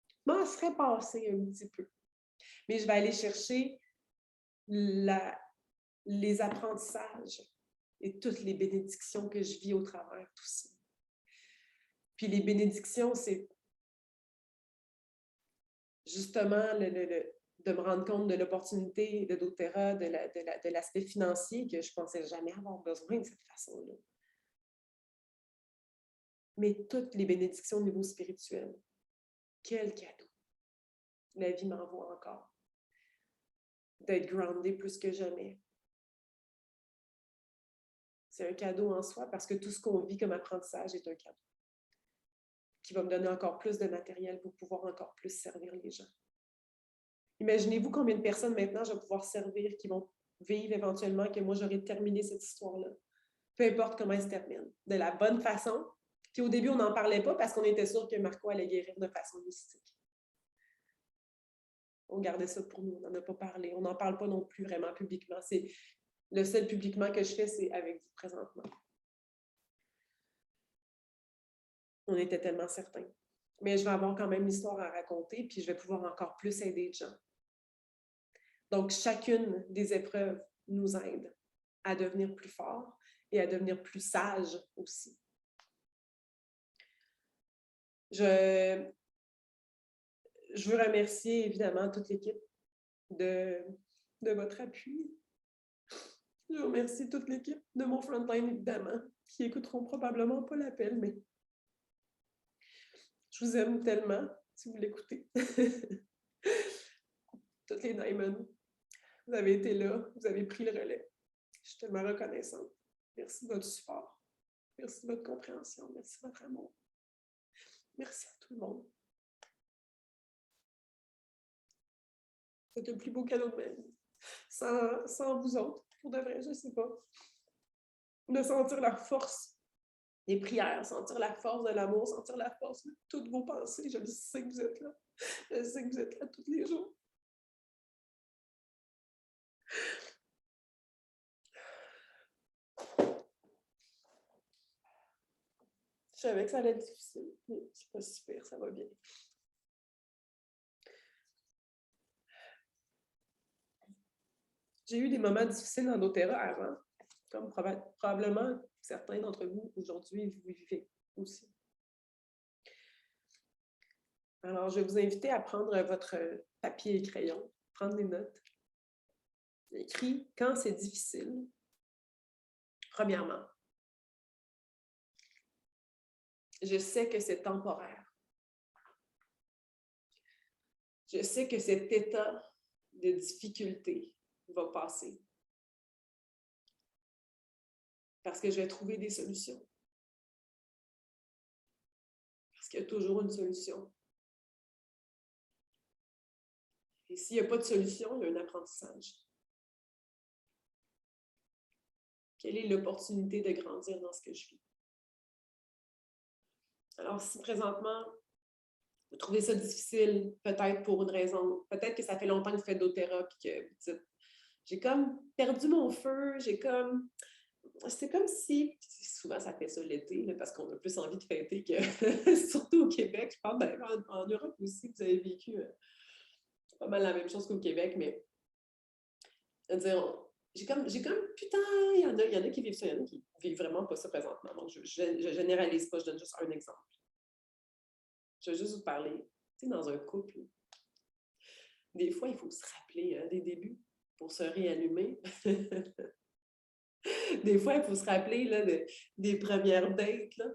[SPEAKER 1] Je m'en serais passé un petit peu. Mais je vais aller chercher les apprentissages et toutes les bénédictions que je vis au travers de tout ça. Puis les bénédictions, c'est justement de me rendre compte de l'opportunité de doTERRA, de l'aspect financier que je ne pensais jamais avoir besoin de cette façon-là. Mais toutes les bénédictions au niveau spirituel, quel cadeau! La vie m'envoie encore. D'être groundé plus que jamais. C'est un cadeau en soi parce que tout ce qu'on vit comme apprentissage est un cadeau qui va me donner encore plus de matériel pour pouvoir encore plus servir les gens. Imaginez-vous combien de personnes maintenant je vais pouvoir servir qui vont vivre éventuellement que moi j'aurais terminé cette histoire-là. Peu importe comment elle se termine. De la bonne façon. Puis au début, on n'en parlait pas parce qu'on était sûr que Marco allait guérir de façon mystique. On gardait ça pour nous, on n'en a pas parlé. On n'en parle pas non plus vraiment publiquement. C'est le seul publiquement que je fais, c'est avec vous présentement. On était tellement certains. Mais je vais avoir quand même l'histoire à raconter, puis je vais pouvoir encore plus aider les gens. Donc, chacune des épreuves nous aide à devenir plus fort et à devenir plus sage aussi. Je veux remercier évidemment toute l'équipe de votre appui. Je remercie toute l'équipe de mon frontline, évidemment, qui n'écouteront probablement pas l'appel, mais je vous aime tellement si vous l'écoutez. Toutes les Diamonds, vous avez été là, vous avez pris le relais. Je suis tellement reconnaissante. Merci de votre support. Merci de votre compréhension. Merci de votre amour. Merci à tout le monde. C'est le plus beau cadeau de ma vie. Sans vous autres, pour de vrai, je ne sais pas. De sentir la force des prières, sentir la force de l'amour, sentir la force de toutes vos pensées. Je sais que vous êtes là. Je sais que vous êtes là tous les jours. Je savais que ça allait être difficile, mais c'est pas si pire, ça va bien. J'ai eu des moments difficiles dans doTERRA avant, comme probablement certains d'entre vous aujourd'hui vous vivez aussi. Alors, je vais vous inviter à prendre votre papier et crayon, prendre des notes. Écris quand c'est difficile. Premièrement, je sais que c'est temporaire. Je sais que cet état de difficulté va passer. Parce que je vais trouver des solutions. Parce qu'il y a toujours une solution. Et s'il n'y a pas de solution, il y a un apprentissage. Quelle est l'opportunité de grandir dans ce que je vis? Alors, si présentement, vous trouvez ça difficile, peut-être pour une raison, peut-être que ça fait longtemps que vous faites doTERRA et que vous dites, j'ai comme perdu mon feu, c'est comme si, souvent ça fait ça l'été, là, parce qu'on a plus envie de fêter que, surtout au Québec, je pense, ben, en Europe aussi, vous avez vécu pas mal la même chose qu'au Québec, mais dire, j'ai comme putain, il y en a qui vivent ça, il y en a qui vivent vraiment pas ça présentement. Donc, je généralise pas, je donne juste un exemple. Je vais juste vous parler, tu sais, dans un couple, des fois, il faut se rappeler des débuts pour se réallumer. Des fois, il faut se rappeler là, des premières dates. Là.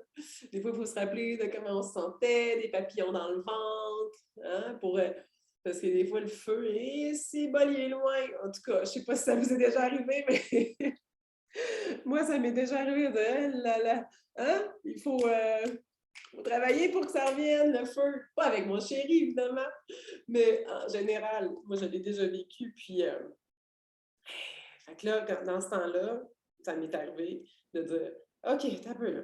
[SPEAKER 1] Des fois, il faut se rappeler de comment on se sentait, des papillons dans le ventre. Hein, parce que des fois, le feu, c'est bas, il est loin. En tout cas, je ne sais pas si ça vous est déjà arrivé, mais moi, ça m'est déjà arrivé de là, là. Hein? Il faut travailler pour que ça revienne, le feu. Pas avec mon chéri, évidemment, mais en général, moi, je l'ai déjà vécu. Puis, fait que là, dans ce temps-là, ça m'est arrivé de dire OK, t'as un peu là.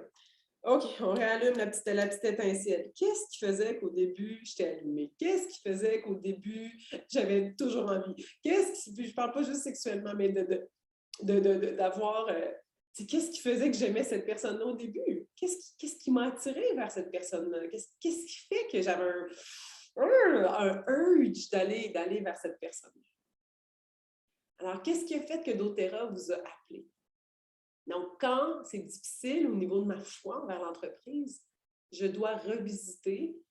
[SPEAKER 1] OK, on réallume la petite étincelle. Qu'est-ce qui faisait qu'au début, j'étais allumée? Qu'est-ce qui faisait qu'au début, j'avais toujours envie? Je parle pas juste sexuellement, mais d'avoir. Qu'est-ce qui faisait que j'aimais cette personne-là au début? Qu'est-ce qui m'a attiré vers cette personne-là? Qu'est-ce qui fait que j'avais un urge d'aller vers cette personne-là? Alors, qu'est-ce qui a fait que doTERRA vous a appelé? Donc, quand c'est difficile au niveau de ma foi envers l'entreprise, je dois revisiter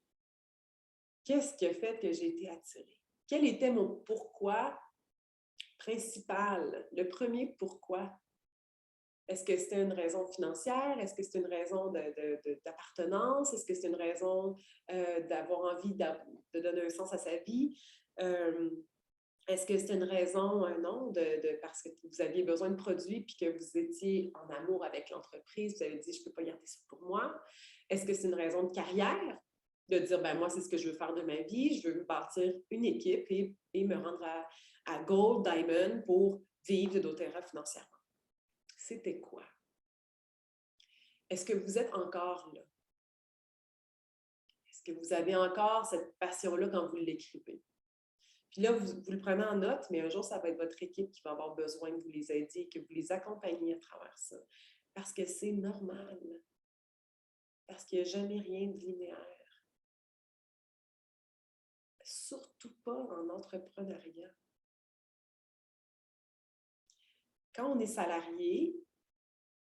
[SPEAKER 1] qu'est-ce qui a fait que j'ai été attirée. Quel était mon pourquoi principal? Le premier pourquoi. Est-ce que c'était une raison financière? Est-ce que c'est une raison d'appartenance? Est-ce que c'est une raison d'avoir envie de donner un sens à sa vie? Est-ce que c'est une raison, non, parce que vous aviez besoin de produits puis que vous étiez en amour avec l'entreprise, vous avez dit, je ne peux pas garder ça pour moi? Est-ce que c'est une raison de carrière? De dire, ben moi, c'est ce que je veux faire de ma vie, je veux bâtir une équipe et me rendre à Gold, Diamond pour vivre de doTERRA financièrement. C'était quoi? Est-ce que vous êtes encore là? Est-ce que vous avez encore cette passion-là quand vous l'écrivez? Puis là, vous le prenez en note, mais un jour, ça va être votre équipe qui va avoir besoin que vous les aidiez, que vous les accompagniez à travers ça. Parce que c'est normal. Parce qu'il n'y a jamais rien de linéaire. Surtout pas en entrepreneuriat. Quand on est salarié,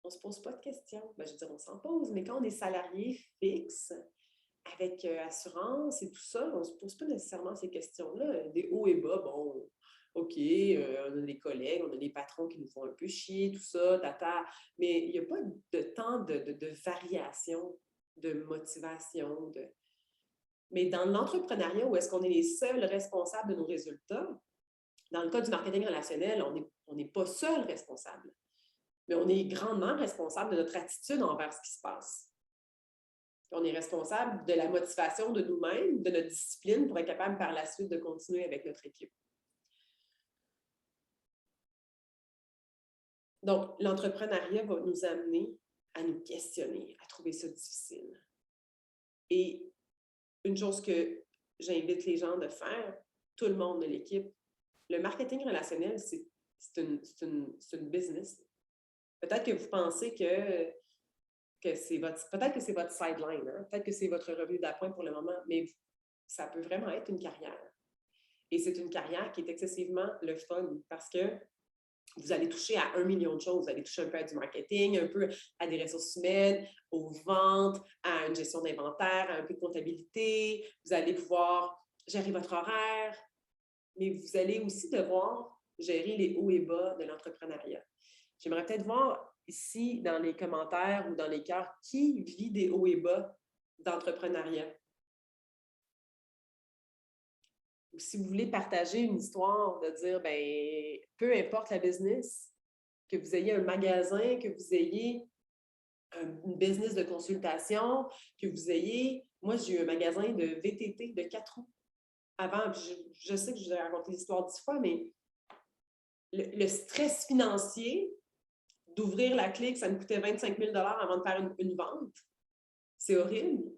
[SPEAKER 1] on ne se pose pas de questions. Ben, je veux dire, on s'en pose, mais quand on est salarié fixe, avec assurance et tout ça, on ne se pose pas nécessairement ces questions-là. Des hauts et bas, bon, OK, on a des collègues, on a des patrons qui nous font un peu chier, tout ça, tata, mais il n'y a pas de temps de variation, de motivation. Mais dans l'entrepreneuriat, où est-ce qu'on est les seuls responsables de nos résultats, dans le cas du marketing relationnel, on n'est pas seul responsable, mais on est grandement responsable de notre attitude envers ce qui se passe. On est responsable de la motivation de nous-mêmes, de notre discipline pour être capable par la suite de continuer avec notre équipe. Donc, l'entrepreneuriat va nous amener à nous questionner, à trouver ça difficile. Et une chose que j'invite les gens de faire, tout le monde de l'équipe, le marketing relationnel, c'est une business. Peut-être que vous pensez que peut-être que c'est votre sideline, hein? Peut-être que c'est votre revenu d'appoint pour le moment, mais ça peut vraiment être une carrière. Et c'est une carrière qui est excessivement le fun parce que vous allez toucher à 1 million de choses. Vous allez toucher un peu à du marketing, un peu à des ressources humaines, aux ventes, à une gestion d'inventaire, à un peu de comptabilité. Vous allez pouvoir gérer votre horaire, mais vous allez aussi devoir gérer les hauts et bas de l'entrepreneuriat. J'aimerais peut-être voir ici, dans les commentaires ou dans les cœurs, qui vit des hauts et bas d'entrepreneuriat. Ou si vous voulez partager une histoire, de dire, ben, peu importe la business, que vous ayez un magasin, que vous ayez une business de consultation, que vous ayez... Moi, j'ai eu un magasin de VTT de 4 roues. Avant, je sais que je vous ai raconté l'histoire 10 fois, mais le stress financier d'ouvrir la clé que ça me coûtait 25 000 avant de faire une vente. C'est horrible.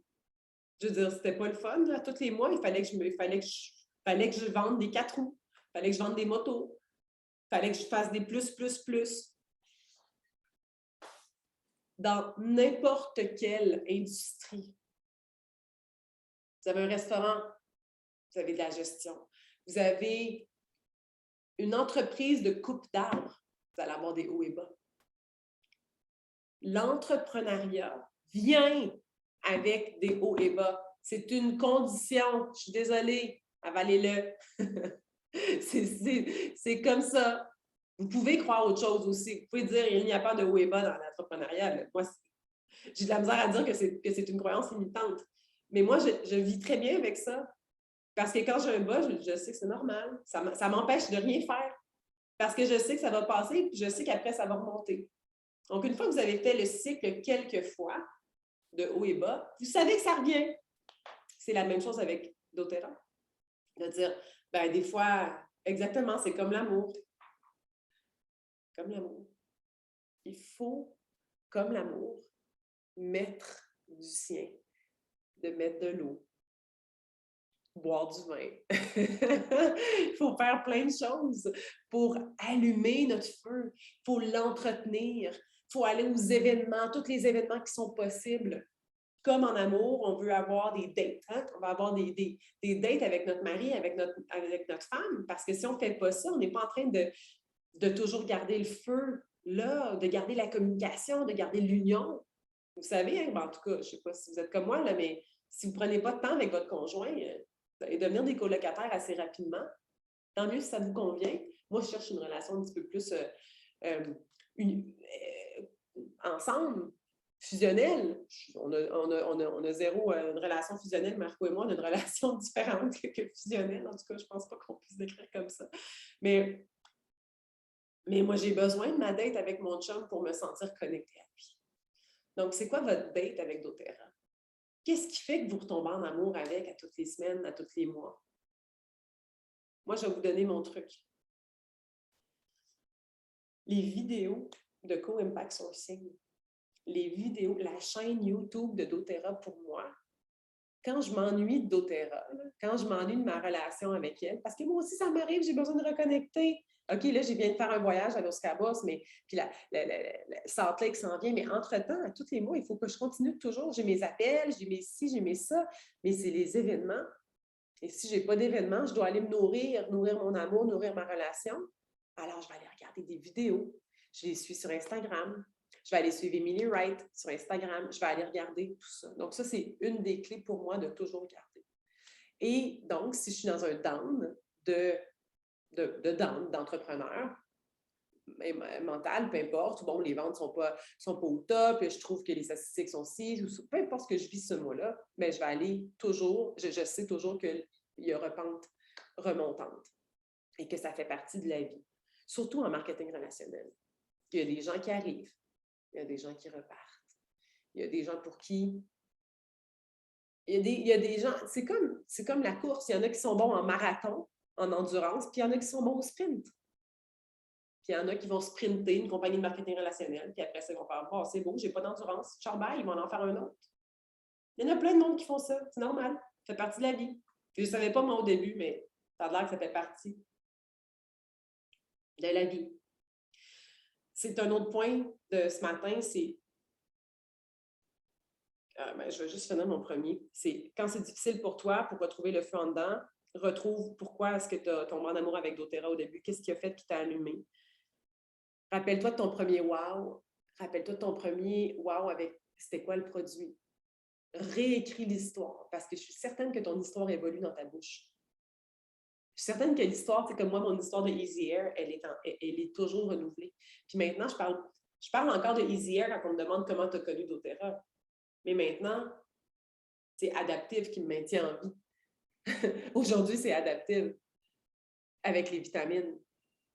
[SPEAKER 1] Je veux dire, c'était pas le fun. Là. Tous les mois, il fallait que je vende des 4 roues. Il fallait que je vende des motos. Il fallait que je fasse des plus. Dans n'importe quelle industrie. Vous avez un restaurant, vous avez de la gestion. Vous avez une entreprise de coupe d'arbres, vous allez avoir des hauts et bas. L'entrepreneuriat vient avec des hauts et bas. C'est une condition. Je suis désolée, avalez-le. C'est comme ça. Vous pouvez croire autre chose aussi. Vous pouvez dire qu'il n'y a pas de haut et bas dans l'entrepreneuriat. Moi, j'ai de la misère à dire que c'est une croyance limitante. Mais moi, je vis très bien avec ça. Parce que quand j'ai un bas, je sais que c'est normal. Ça m'empêche de rien faire. Parce que je sais que ça va passer, puis je sais qu'après, ça va remonter. Donc, une fois que vous avez fait le cycle quelques fois, de haut et bas, vous savez que ça revient. C'est la même chose avec doTERRA. De dire, ben des fois, exactement, c'est comme l'amour. Comme l'amour. Il faut, comme l'amour, mettre du sien, de mettre de l'eau, boire du vin. Il faut faire plein de choses pour allumer notre feu. Il faut l'entretenir. Il faut aller aux événements, tous les événements qui sont possibles. Comme en amour, on veut avoir des dates. Hein? On va avoir des dates avec notre mari, avec notre femme. Parce que si on ne fait pas ça, on n'est pas en train de toujours garder le feu là, de garder la communication, de garder l'union. Vous savez, hein? En tout cas, je ne sais pas si vous êtes comme moi, là, mais si vous ne prenez pas de temps avec votre conjoint, vous allez devenir des colocataires assez rapidement. Tant mieux si ça vous convient. Moi, je cherche une relation un petit peu plus ensemble, fusionnelle. On a zéro une relation fusionnelle, Marco et moi, on a une relation différente que fusionnelle. En tout cas, je ne pense pas qu'on puisse décrire comme ça. Mais moi, j'ai besoin de ma date avec mon chum pour me sentir connectée à lui. Donc, c'est quoi votre date avec doTERRA? Qu'est-ce qui fait que vous retombez en amour avec à toutes les semaines, à tous les mois? Moi, je vais vous donner mon truc. Les vidéos de Co-Impact Sourcing, les vidéos, la chaîne YouTube de doTERRA pour moi, quand je m'ennuie de doTERRA, quand je m'ennuie de ma relation avec elle, parce que moi aussi, ça m'arrive, j'ai besoin de reconnecter. OK, là, je viens de faire un voyage à Los Cabos, mais puis la Salt Lake s'en vient, mais entre-temps, à tous les mois, il faut que je continue toujours. J'ai mes appels, j'ai mes ci, j'ai mes ça, mais c'est les événements. Et si je n'ai pas d'événements, je dois aller me nourrir mon amour, nourrir ma relation. Alors, je vais aller regarder des vidéos. Je les suis sur Instagram. Je vais aller suivre Emily Wright sur Instagram. Je vais aller regarder tout ça. Donc, ça, c'est une des clés pour moi de toujours garder. Et donc, si je suis dans un down d'entrepreneur, mental, peu importe, bon, les ventes ne sont pas au top, je trouve que les statistiques sont ci, peu importe ce que je vis ce mois-là, mais je vais aller toujours, je sais toujours qu'il y aura pente remontante et que ça fait partie de la vie. Surtout en marketing relationnel. Il y a des gens qui arrivent, il y a des gens qui repartent, il y a des gens pour qui... Il y a des gens... C'est comme la course. Il y en a qui sont bons en marathon, en endurance, puis il y en a qui sont bons au sprint. Puis il y en a qui vont sprinter une compagnie de marketing relationnel, puis après ça, ils vont faire « Oh, c'est beau, j'ai pas d'endurance. Ciao, bye, ils vont en faire un autre. » Il y en a plein de monde qui font ça. C'est normal. Ça fait partie de la vie. Puis je ne savais pas, moi, au début, mais ça a l'air que ça fait partie de la vie. C'est un autre point de ce matin, c'est... je vais juste finir mon premier. C'est quand c'est difficile pour toi, pour retrouver le feu en dedans, retrouve pourquoi est-ce que tu as tombé en amour avec doTERRA au début. Qu'est-ce qui a fait qui t'a allumé? Rappelle-toi de ton premier wow. Rappelle-toi de ton premier wow avec c'était quoi le produit. Réécris l'histoire parce que je suis certaine que ton histoire évolue dans ta bouche. Je suis certaine que l'histoire, c'est comme moi, mon histoire de Easy Air, elle est toujours renouvelée. Puis maintenant, je parle encore de Easy Air quand on me demande comment tu as connu doTERRA. Mais maintenant, c'est Adaptive qui me maintient en vie. Aujourd'hui, c'est Adaptive avec les vitamines.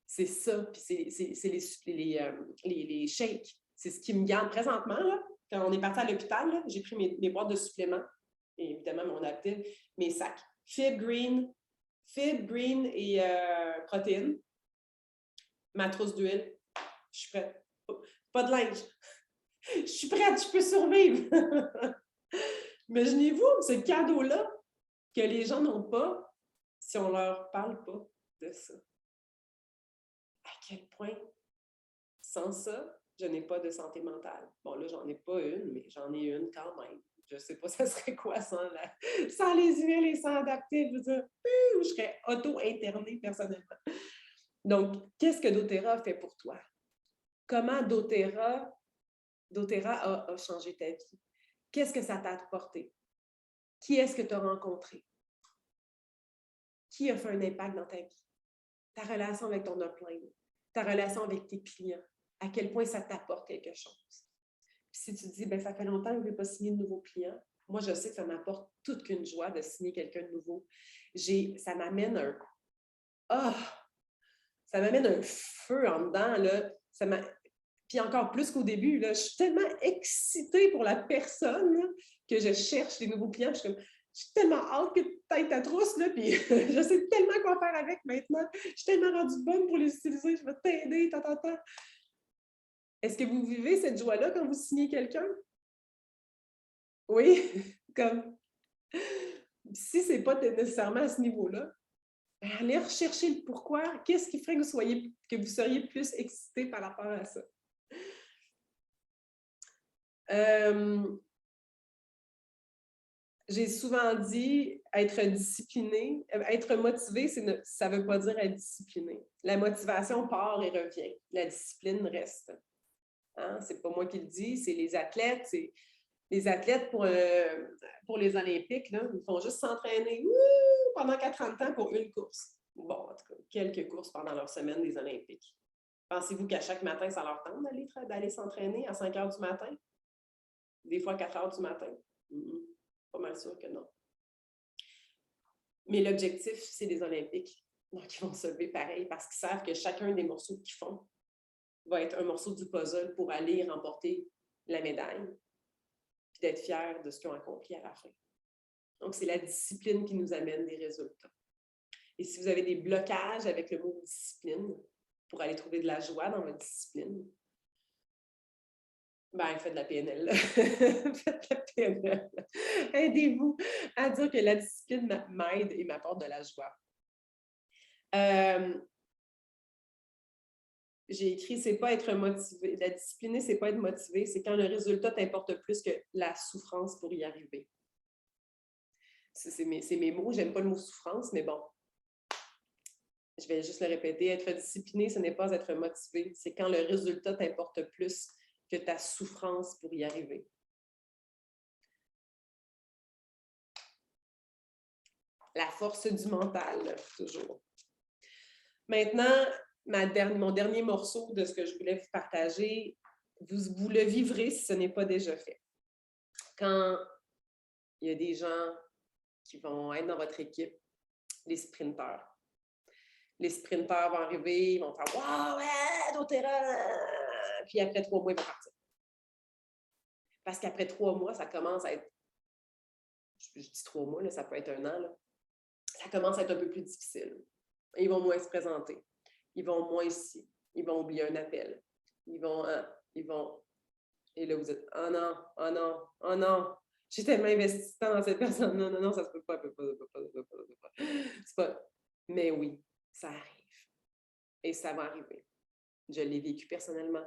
[SPEAKER 1] C'est ça, puis c'est les shakes. C'est ce qui me garde présentement. Là, quand on est parti à l'hôpital, j'ai pris mes boîtes de suppléments, et évidemment mon Adaptive, mes sacs. Fibre green et protéines. Ma trousse d'huile. Je suis prête. pas de linge. Je suis prête, je peux survivre. Imaginez-vous ce cadeau-là que les gens n'ont pas si on ne leur parle pas de ça. À quel point, sans ça, je n'ai pas de santé mentale. Bon, là, j'en ai pas une, mais j'en ai une quand même. Je ne sais pas ça serait quoi sans les huiles et sans adapter. Je serais auto-internée personnellement. Donc, qu'est-ce que doTERRA a fait pour toi? Comment doTERRA a changé ta vie? Qu'est-ce que ça t'a apporté? Qui est-ce que tu as rencontré? Qui a fait un impact dans ta vie? Ta relation avec ton upline, ta relation avec tes clients, à quel point ça t'apporte quelque chose. Puis si tu te dis, ça fait longtemps que je ne vais pas signer de nouveaux clients, moi, je sais que ça m'apporte toute qu'une joie de signer quelqu'un de nouveau. Ça m'amène ça m'amène un feu en dedans, là. Puis encore plus qu'au début, là, je suis tellement excitée pour la personne là, que je cherche des nouveaux clients. Je suis tellement hâte que tu ailles ta trousse, là, puis je sais tellement quoi faire avec maintenant. Je suis tellement rendue bonne pour les utiliser. Je vais t'aider, Est-ce que vous vivez cette joie-là quand vous signez quelqu'un? Oui? Comme si ce n'est pas nécessairement à ce niveau-là, allez rechercher le pourquoi. Qu'est-ce qui ferait que vous seriez plus excité par rapport à ça? J'ai souvent dit être discipliné, être motivé, ça ne veut pas dire être discipliné. La motivation part et revient. La discipline reste. Hein? Ce n'est pas moi qui le dis, c'est les athlètes. Les athlètes pour les Olympiques, là, ils font juste s'entraîner pendant 40 ans pour une course. Bon, en tout cas, quelques courses pendant leur semaine des Olympiques. Pensez-vous qu'à chaque matin, ça leur tente d'aller s'entraîner à 5 heures du matin? Des fois, 4 heures du matin? Pas mal sûr que non. Mais l'objectif, c'est les Olympiques. Donc, ils vont se lever pareil parce qu'ils savent que chacun des morceaux qu'ils font va être un morceau du puzzle pour aller remporter la médaille puis d'être fiers de ce qu'ils ont accompli à la fin. Donc, c'est la discipline qui nous amène des résultats. Et si vous avez des blocages avec le mot discipline pour aller trouver de la joie dans votre discipline, faites de la PNL. Faites de la PNL. Aidez-vous à dire que la discipline m'aide et m'apporte de la joie. J'ai écrit, c'est pas être motivé. La discipline, c'est pas être motivé, c'est quand le résultat t'importe plus que la souffrance pour y arriver. C'est mes mots, j'aime pas le mot souffrance, mais bon. Je vais juste le répéter, être discipliné, ce n'est pas être motivé, c'est quand le résultat t'importe plus que ta souffrance pour y arriver. La force du mental, toujours. Maintenant, mon dernier morceau de ce que je voulais vous partager, vous le vivrez si ce n'est pas déjà fait. Quand il y a des gens qui vont être dans votre équipe, les sprinteurs. Les sprinteurs vont arriver, ils vont faire « Wow, ouais, doTERRA! » Puis après 3 mois, ils vont partir. Parce qu'après 3 mois, ça commence à être, je dis 3 mois, là, ça peut être 1 an, là, ça commence à être un peu plus difficile. Ils vont moins se présenter. Ils vont moins ici. Ils vont oublier un appel. Ils vont... Et là, vous êtes « Oh non, oh non, oh non! J'ai tellement investi dans cette personne. Non, non, non, ça se peut pas, ça peut pas. C'est pas... » Mais oui, ça arrive. Et ça va arriver. Je l'ai vécu personnellement.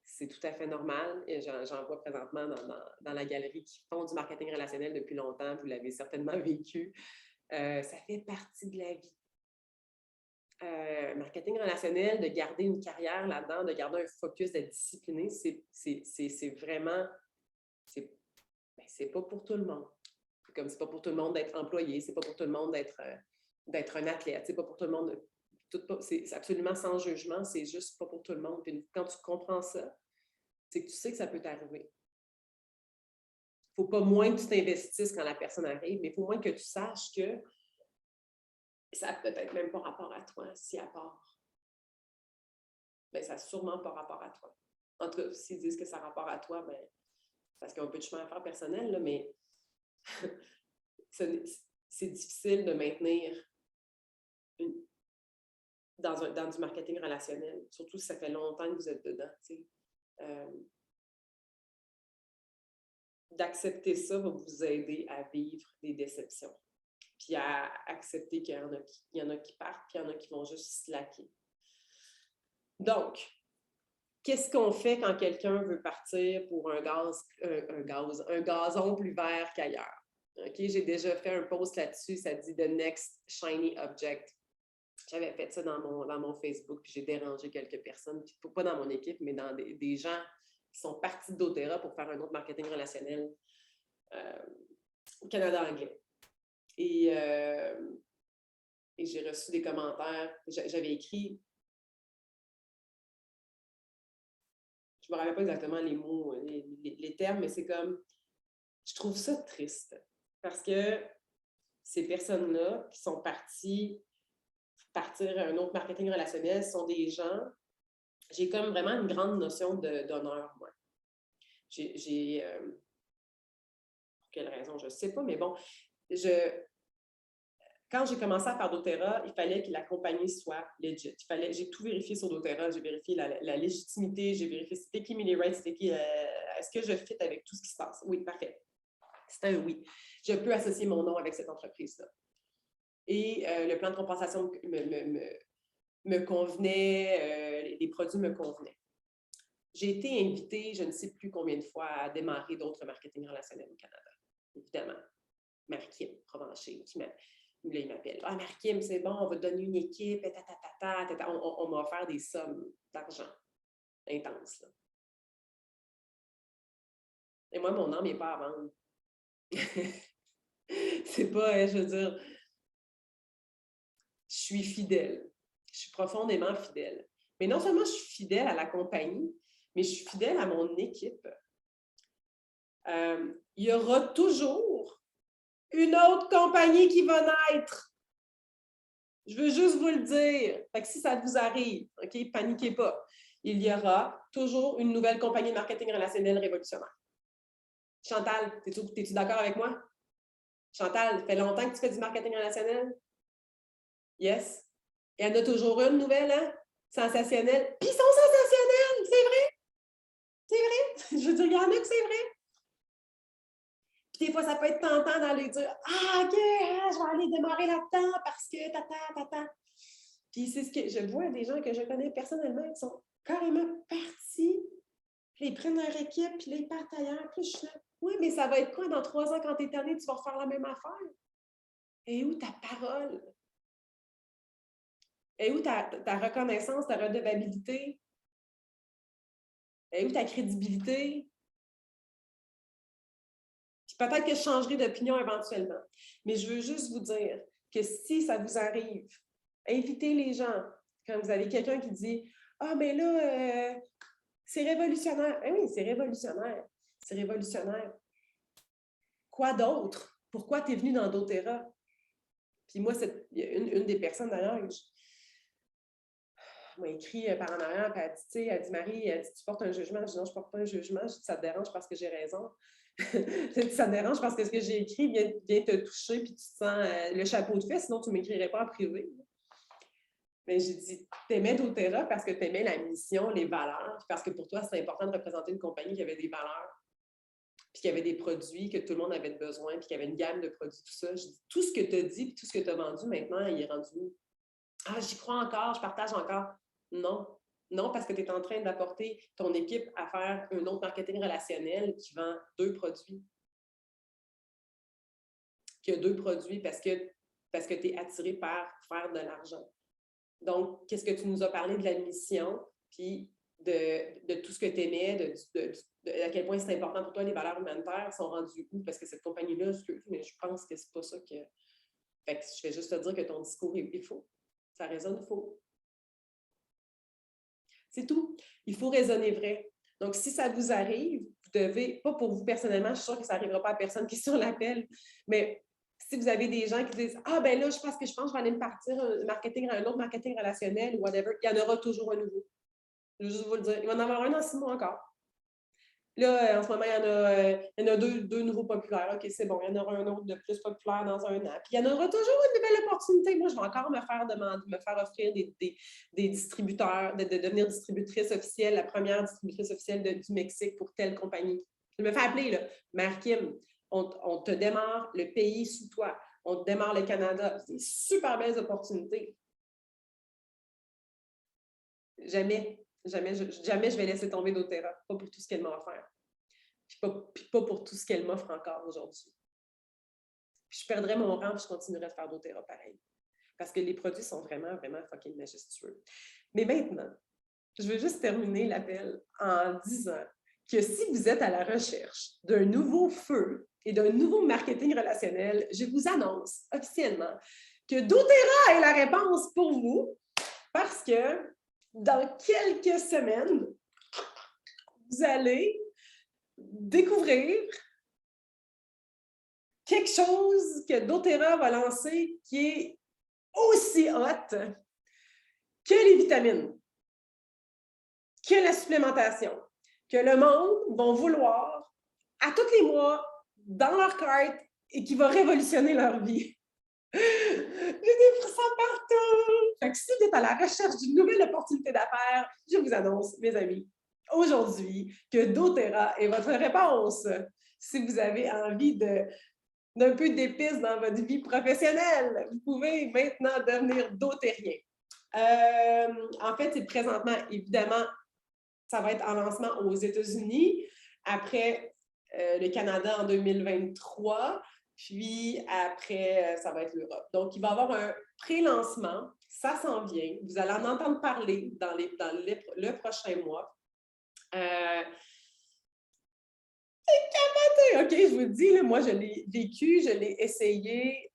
[SPEAKER 1] C'est tout à fait normal. Et j'en vois présentement dans la galerie qui font du marketing relationnel depuis longtemps. Vous l'avez certainement vécu. Ça fait partie de la vie. Marketing relationnel, de garder une carrière là-dedans, de garder un focus, d'être discipliné, c'est vraiment... C'est pas pour tout le monde. Comme c'est pas pour tout le monde d'être employé, c'est pas pour tout le monde d'être un athlète, c'est pas pour tout le monde... C'est absolument sans jugement, c'est juste pas pour tout le monde. Puis quand tu comprends ça, c'est que tu sais que ça peut t'arriver. Il ne faut pas moins que tu t'investisses quand la personne arrive, mais il faut moins que tu saches que ça n'a peut-être même pas rapport à toi, si à part. Ça n'a sûrement pas rapport à toi. En tout cas, s'ils disent que ça a rapport à toi, parce qu'il y a un peu de chemin à faire personnel, là, mais c'est difficile de maintenir dans du marketing relationnel, surtout si ça fait longtemps que vous êtes dedans. d'accepter ça va vous aider à vivre des déceptions. Puis à accepter qu'il y en a qui partent, puis il y en a qui vont juste slacker. Donc, qu'est-ce qu'on fait quand quelqu'un veut partir pour un gazon plus vert qu'ailleurs? Okay? J'ai déjà fait un post là-dessus, ça dit « The next shiny object ». J'avais fait ça dans mon Facebook, puis j'ai dérangé quelques personnes, puis pas dans mon équipe, mais dans des gens qui sont partis de doTERRA pour faire un autre marketing relationnel au Canada anglais. Et j'ai reçu des commentaires. J'avais écrit, je ne me rappelle pas exactement les mots, les termes, mais c'est comme, je trouve ça triste parce que ces personnes-là qui sont partir un autre marketing relationnel sont des gens, j'ai comme vraiment une grande notion d'honneur, moi. Pour quelle raison, je ne sais pas, mais bon, quand j'ai commencé à faire doTERRA, il fallait que la compagnie soit legit. J'ai tout vérifié sur doTERRA, j'ai vérifié la légitimité, j'ai vérifié c'était qui Millie Wright, c'était qui, est-ce que je fit avec tout ce qui se passe? Oui, parfait. C'était un oui. Je peux associer mon nom avec cette entreprise-là. Et le plan de compensation me convenait, les produits me convenaient. J'ai été invitée, je ne sais plus combien de fois, à démarrer d'autres marketing relationnels au Canada. Évidemment. Marie-Kim Provencher, là, il m'appelle. Ah, Marie-Kim, c'est bon, on va te donner une équipe, on m'a offert des sommes d'argent intenses. Là. Et moi, mon âme n'est pas à vendre. C'est pas, je veux dire, je suis fidèle. Je suis profondément fidèle. Mais non seulement je suis fidèle à la compagnie, mais je suis fidèle à mon équipe. Il y aura toujours une autre compagnie qui va naître. Je veux juste vous le dire. Fait que si ça vous arrive, OK, paniquez pas. Il y aura toujours une nouvelle compagnie de marketing relationnel révolutionnaire. Chantal, es-tu d'accord avec moi? Chantal, ça fait longtemps que tu fais du marketing relationnel? Yes. Il y en a toujours une nouvelle, hein? Sensationnelle. Puis ils sont sensationnels, c'est vrai. C'est vrai. Je veux dire, il y en a que c'est vrai. Puis des fois, ça peut être tentant d'aller dire « Ah, OK, je vais aller démarrer là-dedans parce que tata. » Puis c'est ce que je vois des gens que je connais personnellement qui sont carrément partis, puis ils prennent leur équipe, puis là, ils partent ailleurs. Puis je suis là, oui, mais ça va être quoi dans 3 ans quand tu es tanné, tu vas refaire la même affaire? Et où ta parole? Et où ta reconnaissance, ta redevabilité? Et où ta crédibilité? Puis peut-être que je changerai d'opinion éventuellement. Mais je veux juste vous dire que si ça vous arrive, invitez les gens. Quand vous avez quelqu'un qui dit « Ah, mais là, c'est révolutionnaire. » Eh oui, c'est révolutionnaire. C'est révolutionnaire. Quoi d'autre? Pourquoi tu es venu dans doTERRA? Puis moi, il y a une des personnes d'ailleurs, m'a écrit par en arrière, puis elle dit Marie, tu portes un jugement. Je dis non, je ne porte pas un jugement. Je dis ça te dérange parce que j'ai raison. Je dis ça te dérange parce que ce que j'ai écrit vient te toucher, puis tu te sens le chapeau de fait, sinon tu ne m'écrirais pas en privé. Mais j'ai dit, t'aimais doTERRA parce que t'aimais la mission, les valeurs, parce que pour toi, c'était important de représenter une compagnie qui avait des valeurs, puis qui avait des produits que tout le monde avait besoin, puis qui avait une gamme de produits, tout ça. Je dis, tout ce que tu as dit, puis tout ce que tu as vendu maintenant, il est rendu où? Ah, j'y crois encore, je partage encore. Non. Non, parce que tu es en train d'apporter ton équipe à faire un autre marketing relationnel qui vend 2 produits. Qui a 2 produits parce que tu es attiré par faire de l'argent. Donc, qu'est-ce que tu nous as parlé de la mission, puis de tout ce que tu aimais, à quel point c'est important pour toi, les valeurs humanitaires sont rendues où? Parce que cette compagnie-là, mais je pense que c'est pas ça que... Fait que je vais juste te dire que ton discours est faux. Ça résonne faux. C'est tout. Il faut raisonner vrai. Donc, si ça vous arrive, vous devez, pas pour vous personnellement, je suis sûre que ça n'arrivera pas à personne qui est sur l'appel, mais si vous avez des gens qui disent « Ah, ben là, je pense que je vais aller me partir un autre marketing relationnel ou whatever », il y en aura toujours un nouveau. Je vais juste vous le dire. Il va en avoir un dans 6 mois encore. Là, en ce moment, il y en a deux nouveaux populaires. OK, c'est bon, il y en aura un autre de plus populaire dans un an. Puis il y en aura toujours une nouvelle opportunité. Moi, je vais encore me faire offrir des distributeurs, de devenir distributrice officielle, la première distributrice officielle du Mexique pour telle compagnie. Je me fais appeler, là, Mère Kim, on te démarre le pays sous toi. On te démarre le Canada. C'est des super belles opportunités. Jamais je vais laisser tomber doTERRA. Pas pour tout ce qu'elle m'a offert. Puis pas pour tout ce qu'elle m'offre encore aujourd'hui. Puis je perdrais mon rang, puis je continuerais de faire doTERRA pareil. Parce que les produits sont vraiment, vraiment fucking majestueux. Mais maintenant, je veux juste terminer l'appel en disant que si vous êtes à la recherche d'un nouveau feu et d'un nouveau marketing relationnel, je vous annonce officiellement que doTERRA est la réponse pour vous parce que dans quelques semaines, vous allez découvrir quelque chose que doTERRA va lancer qui est aussi hot que les vitamines, que la supplémentation, que le monde va vouloir à tous les mois dans leur carte et qui va révolutionner leur vie. J'ai des frissons partout! Fait que si vous êtes à la recherche d'une nouvelle opportunité d'affaires, je vous annonce, mes amis, aujourd'hui, que doTERRA est votre réponse. Si vous avez envie d'un peu d'épices dans votre vie professionnelle, vous pouvez maintenant devenir doTERRien. En fait, c'est présentement, évidemment, ça va être en lancement aux États-Unis, après le Canada en 2023, puis après, ça va être l'Europe. Donc, il va y avoir un pré-lancement, ça s'en vient. Vous allez en entendre parler dans le prochain mois. OK, je vous dis, là, moi, je l'ai vécu, je l'ai essayé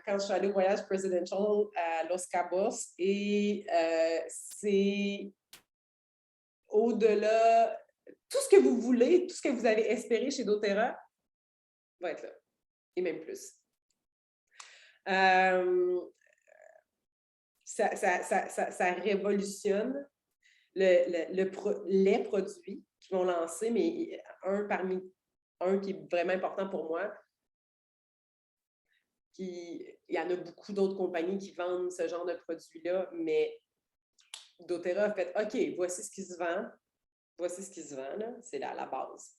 [SPEAKER 1] quand je suis allée au voyage presidential à Los Cabos et c'est au-delà, tout ce que vous voulez, tout ce que vous avez espéré chez doTERRA va être là, et même plus. Ça révolutionne les produits qui vont lancer, mais un qui est vraiment important pour moi, il y en a beaucoup d'autres compagnies qui vendent ce genre de produits-là, mais doTERRA a fait « OK, voici ce qui se vend. Voici ce qui se vend, là. C'est la base.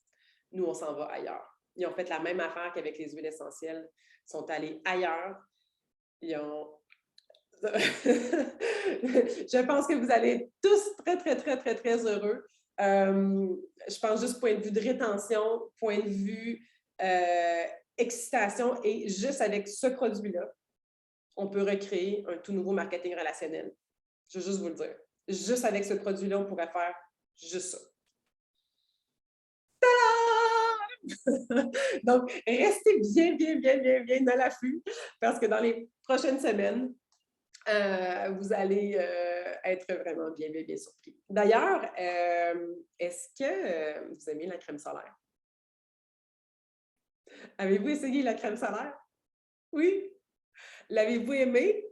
[SPEAKER 1] Nous, on s'en va ailleurs. » Ils ont fait la même affaire qu'avec les huiles essentielles. Ils sont allés ailleurs. Ils ont... Je pense que vous allez être tous très, très, très, très, très heureux. Je pense juste point de vue de rétention, point de vue excitation, et juste avec ce produit-là, on peut recréer un tout nouveau marketing relationnel. Je veux juste vous le dire. Juste avec ce produit-là, on pourrait faire juste ça. Donc, restez bien, bien, bien, bien, bien à l'affût parce que dans les prochaines semaines, vous allez être vraiment bien, bien, bien surpris. D'ailleurs, est-ce que vous aimez la crème solaire? Avez-vous essayé la crème solaire? Oui? L'avez-vous aimé?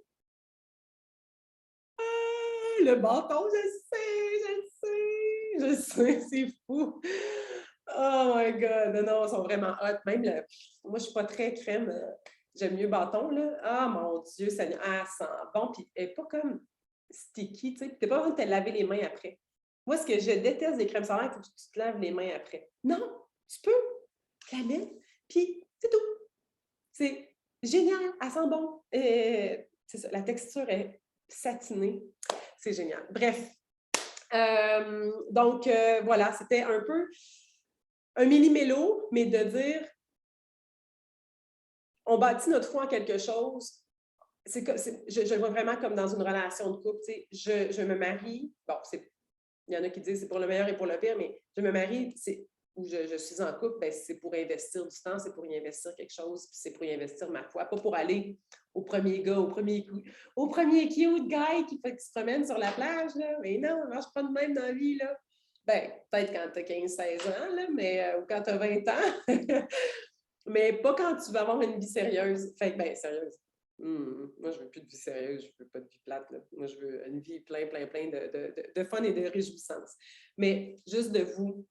[SPEAKER 1] Ah, le bâton, je sais, c'est fou. Oh my God! Non, ils sont vraiment hot. Même, moi, je ne suis pas très crème. J'aime mieux bâton, là. Ah, mon Dieu, ça sent bon. Puis, elle n'est pas comme sticky, tu sais. Tu n'as pas besoin de te laver les mains après. Moi, ce que je déteste des crèmes solaires, c'est que tu te laves les mains après. Non, tu peux la mettre, puis c'est tout. C'est génial, elle sent bon. C'est ça, la texture est satinée. C'est génial. Bref. Donc, voilà, c'était un peu un mini-mélo, mais de dire on bâtit notre foi en quelque chose. Je le vois vraiment comme dans une relation de couple. Je me marie, bon, il y en a qui disent c'est pour le meilleur et pour le pire, mais je me marie, ou je suis en couple, ben, c'est pour investir du temps, c'est pour y investir quelque chose, puis c'est pour y investir ma foi, pas pour aller au premier gars, au premier cute guy qui se promène sur la plage, là. Mais non, on ne marche pas de même dans la vie, là. Ben, peut-être quand tu as 15-16 ans, là, mais, ou quand tu as 20 ans, mais pas quand tu vas avoir une vie sérieuse. Fait que, ben, sérieuse. Moi, je veux plus de vie sérieuse, je veux pas de vie plate, là. Moi, je veux une vie plein de fun et de réjouissance. Mais juste de vous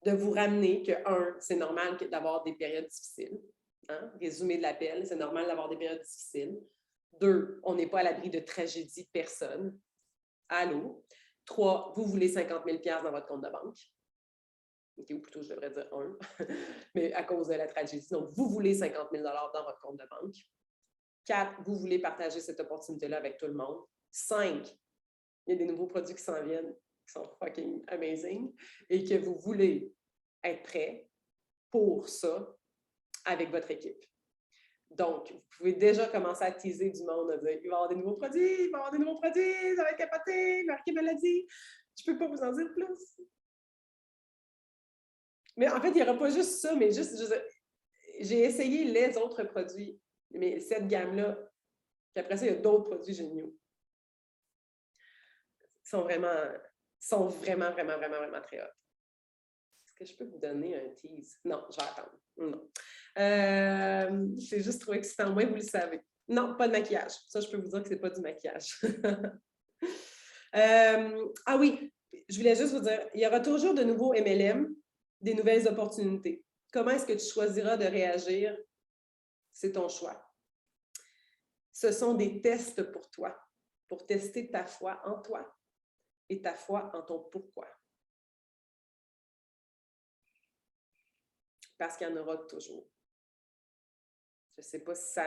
[SPEAKER 1] de vous ramener que, c'est normal d'avoir des périodes difficiles. Hein? Résumé de l'appel, c'est normal d'avoir des périodes difficiles. 2, on n'est pas à l'abri de tragédie, personne. Allô? 3, vous voulez 50 000 $ dans votre compte de banque. Okay, ou plutôt, je devrais dire 1, mais à cause de la tragédie. Donc, vous voulez 50 000 $ dans votre compte de banque. 4, vous voulez partager cette opportunité-là avec tout le monde. 5, il y a des nouveaux produits qui s'en viennent, qui sont fucking amazing, et que vous voulez être prêt pour ça avec votre équipe. Donc, vous pouvez déjà commencer à teaser du monde, à dire il va y avoir des nouveaux produits, il va y avoir des nouveaux produits, ça va être capoté, marqué maladie. Je ne peux pas vous en dire plus. Mais en fait, il n'y aura pas juste ça, mais juste j'ai essayé les autres produits, mais cette gamme-là, puis après ça, il y a d'autres produits géniaux. Ils sont vraiment, vraiment, vraiment, vraiment très hot. Est-ce que je peux vous donner un tease? Non, je vais attendre. Non. C'est juste trop excitant. Moi, vous le savez. Non, pas de maquillage. Ça, je peux vous dire que ce n'est pas du maquillage. Ah oui, je voulais juste vous dire, il y aura toujours de nouveaux MLM, des nouvelles opportunités. Comment est-ce que tu choisiras de réagir? C'est ton choix. Ce sont des tests pour toi, pour tester ta foi en toi et ta foi en ton pourquoi. Parce qu'il y en aura toujours. Je ne sais pas si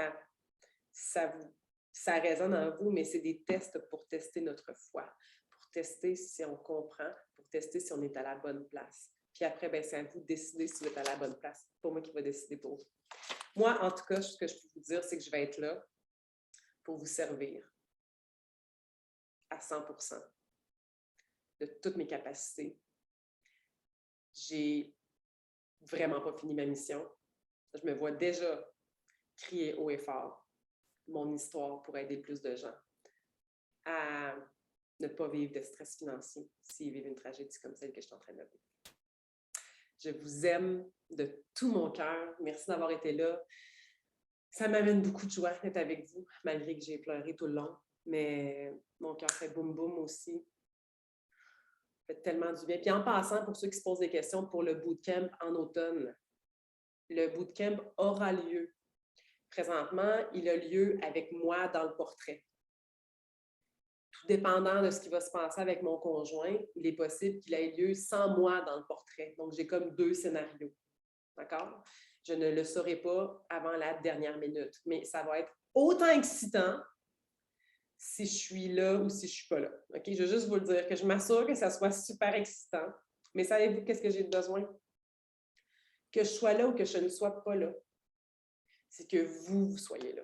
[SPEAKER 1] ça résonne en vous, mais c'est des tests pour tester notre foi, pour tester si on comprend, pour tester si on est à la bonne place. Puis après, ben, c'est à vous de décider si vous êtes à la bonne place. C'est pas moi qui va décider pour vous. Moi, en tout cas, ce que je peux vous dire, c'est que je vais être là pour vous servir à 100% de toutes mes capacités. J'ai vraiment pas fini ma mission. Je me vois déjà crier haut et fort mon histoire pour aider plus de gens à ne pas vivre de stress financier s'ils vivent une tragédie comme celle que je suis en train de vivre. Je vous aime de tout mon cœur. Merci d'avoir été là. Ça m'amène beaucoup de joie d'être avec vous, malgré que j'ai pleuré tout le long. Mais mon cœur fait boum boum aussi. Ça fait tellement du bien. Puis en passant, pour ceux qui se posent des questions pour le bootcamp en automne, le bootcamp aura lieu. Présentement, il a lieu avec moi dans le portrait. Tout dépendant de ce qui va se passer avec mon conjoint, il est possible qu'il ait lieu sans moi dans le portrait. Donc, j'ai comme 2 scénarios. D'accord? Je ne le saurai pas avant la dernière minute. Mais ça va être autant excitant si je suis là ou si je ne suis pas là. OK? Je veux juste vous le dire, que je m'assure que ça soit super excitant. Mais savez-vous qu'est-ce que j'ai besoin? Que je sois là ou que je ne sois pas là. C'est que vous soyez là.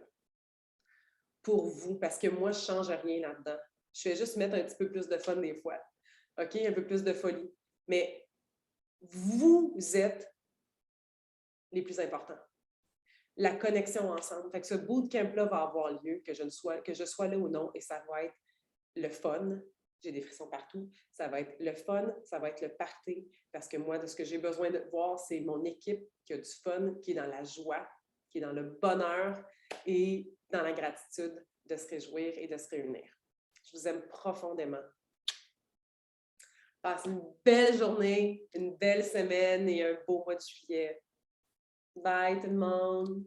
[SPEAKER 1] Pour vous, parce que moi, je ne change rien là-dedans. Je fais juste mettre un petit peu plus de fun des fois. OK? Un peu plus de folie. Mais vous êtes les plus importants. La connexion ensemble. Fait que ce bootcamp-là va avoir lieu, que je sois là ou non, et ça va être le fun. J'ai des frissons partout. Ça va être le fun, ça va être le party, parce que moi, de ce que j'ai besoin de voir, c'est mon équipe qui a du fun, qui est dans la joie, qui est dans le bonheur et dans la gratitude de se réjouir et de se réunir. Je vous aime profondément. Passez une belle journée, une belle semaine et un beau mois de juillet. Bye tout le monde!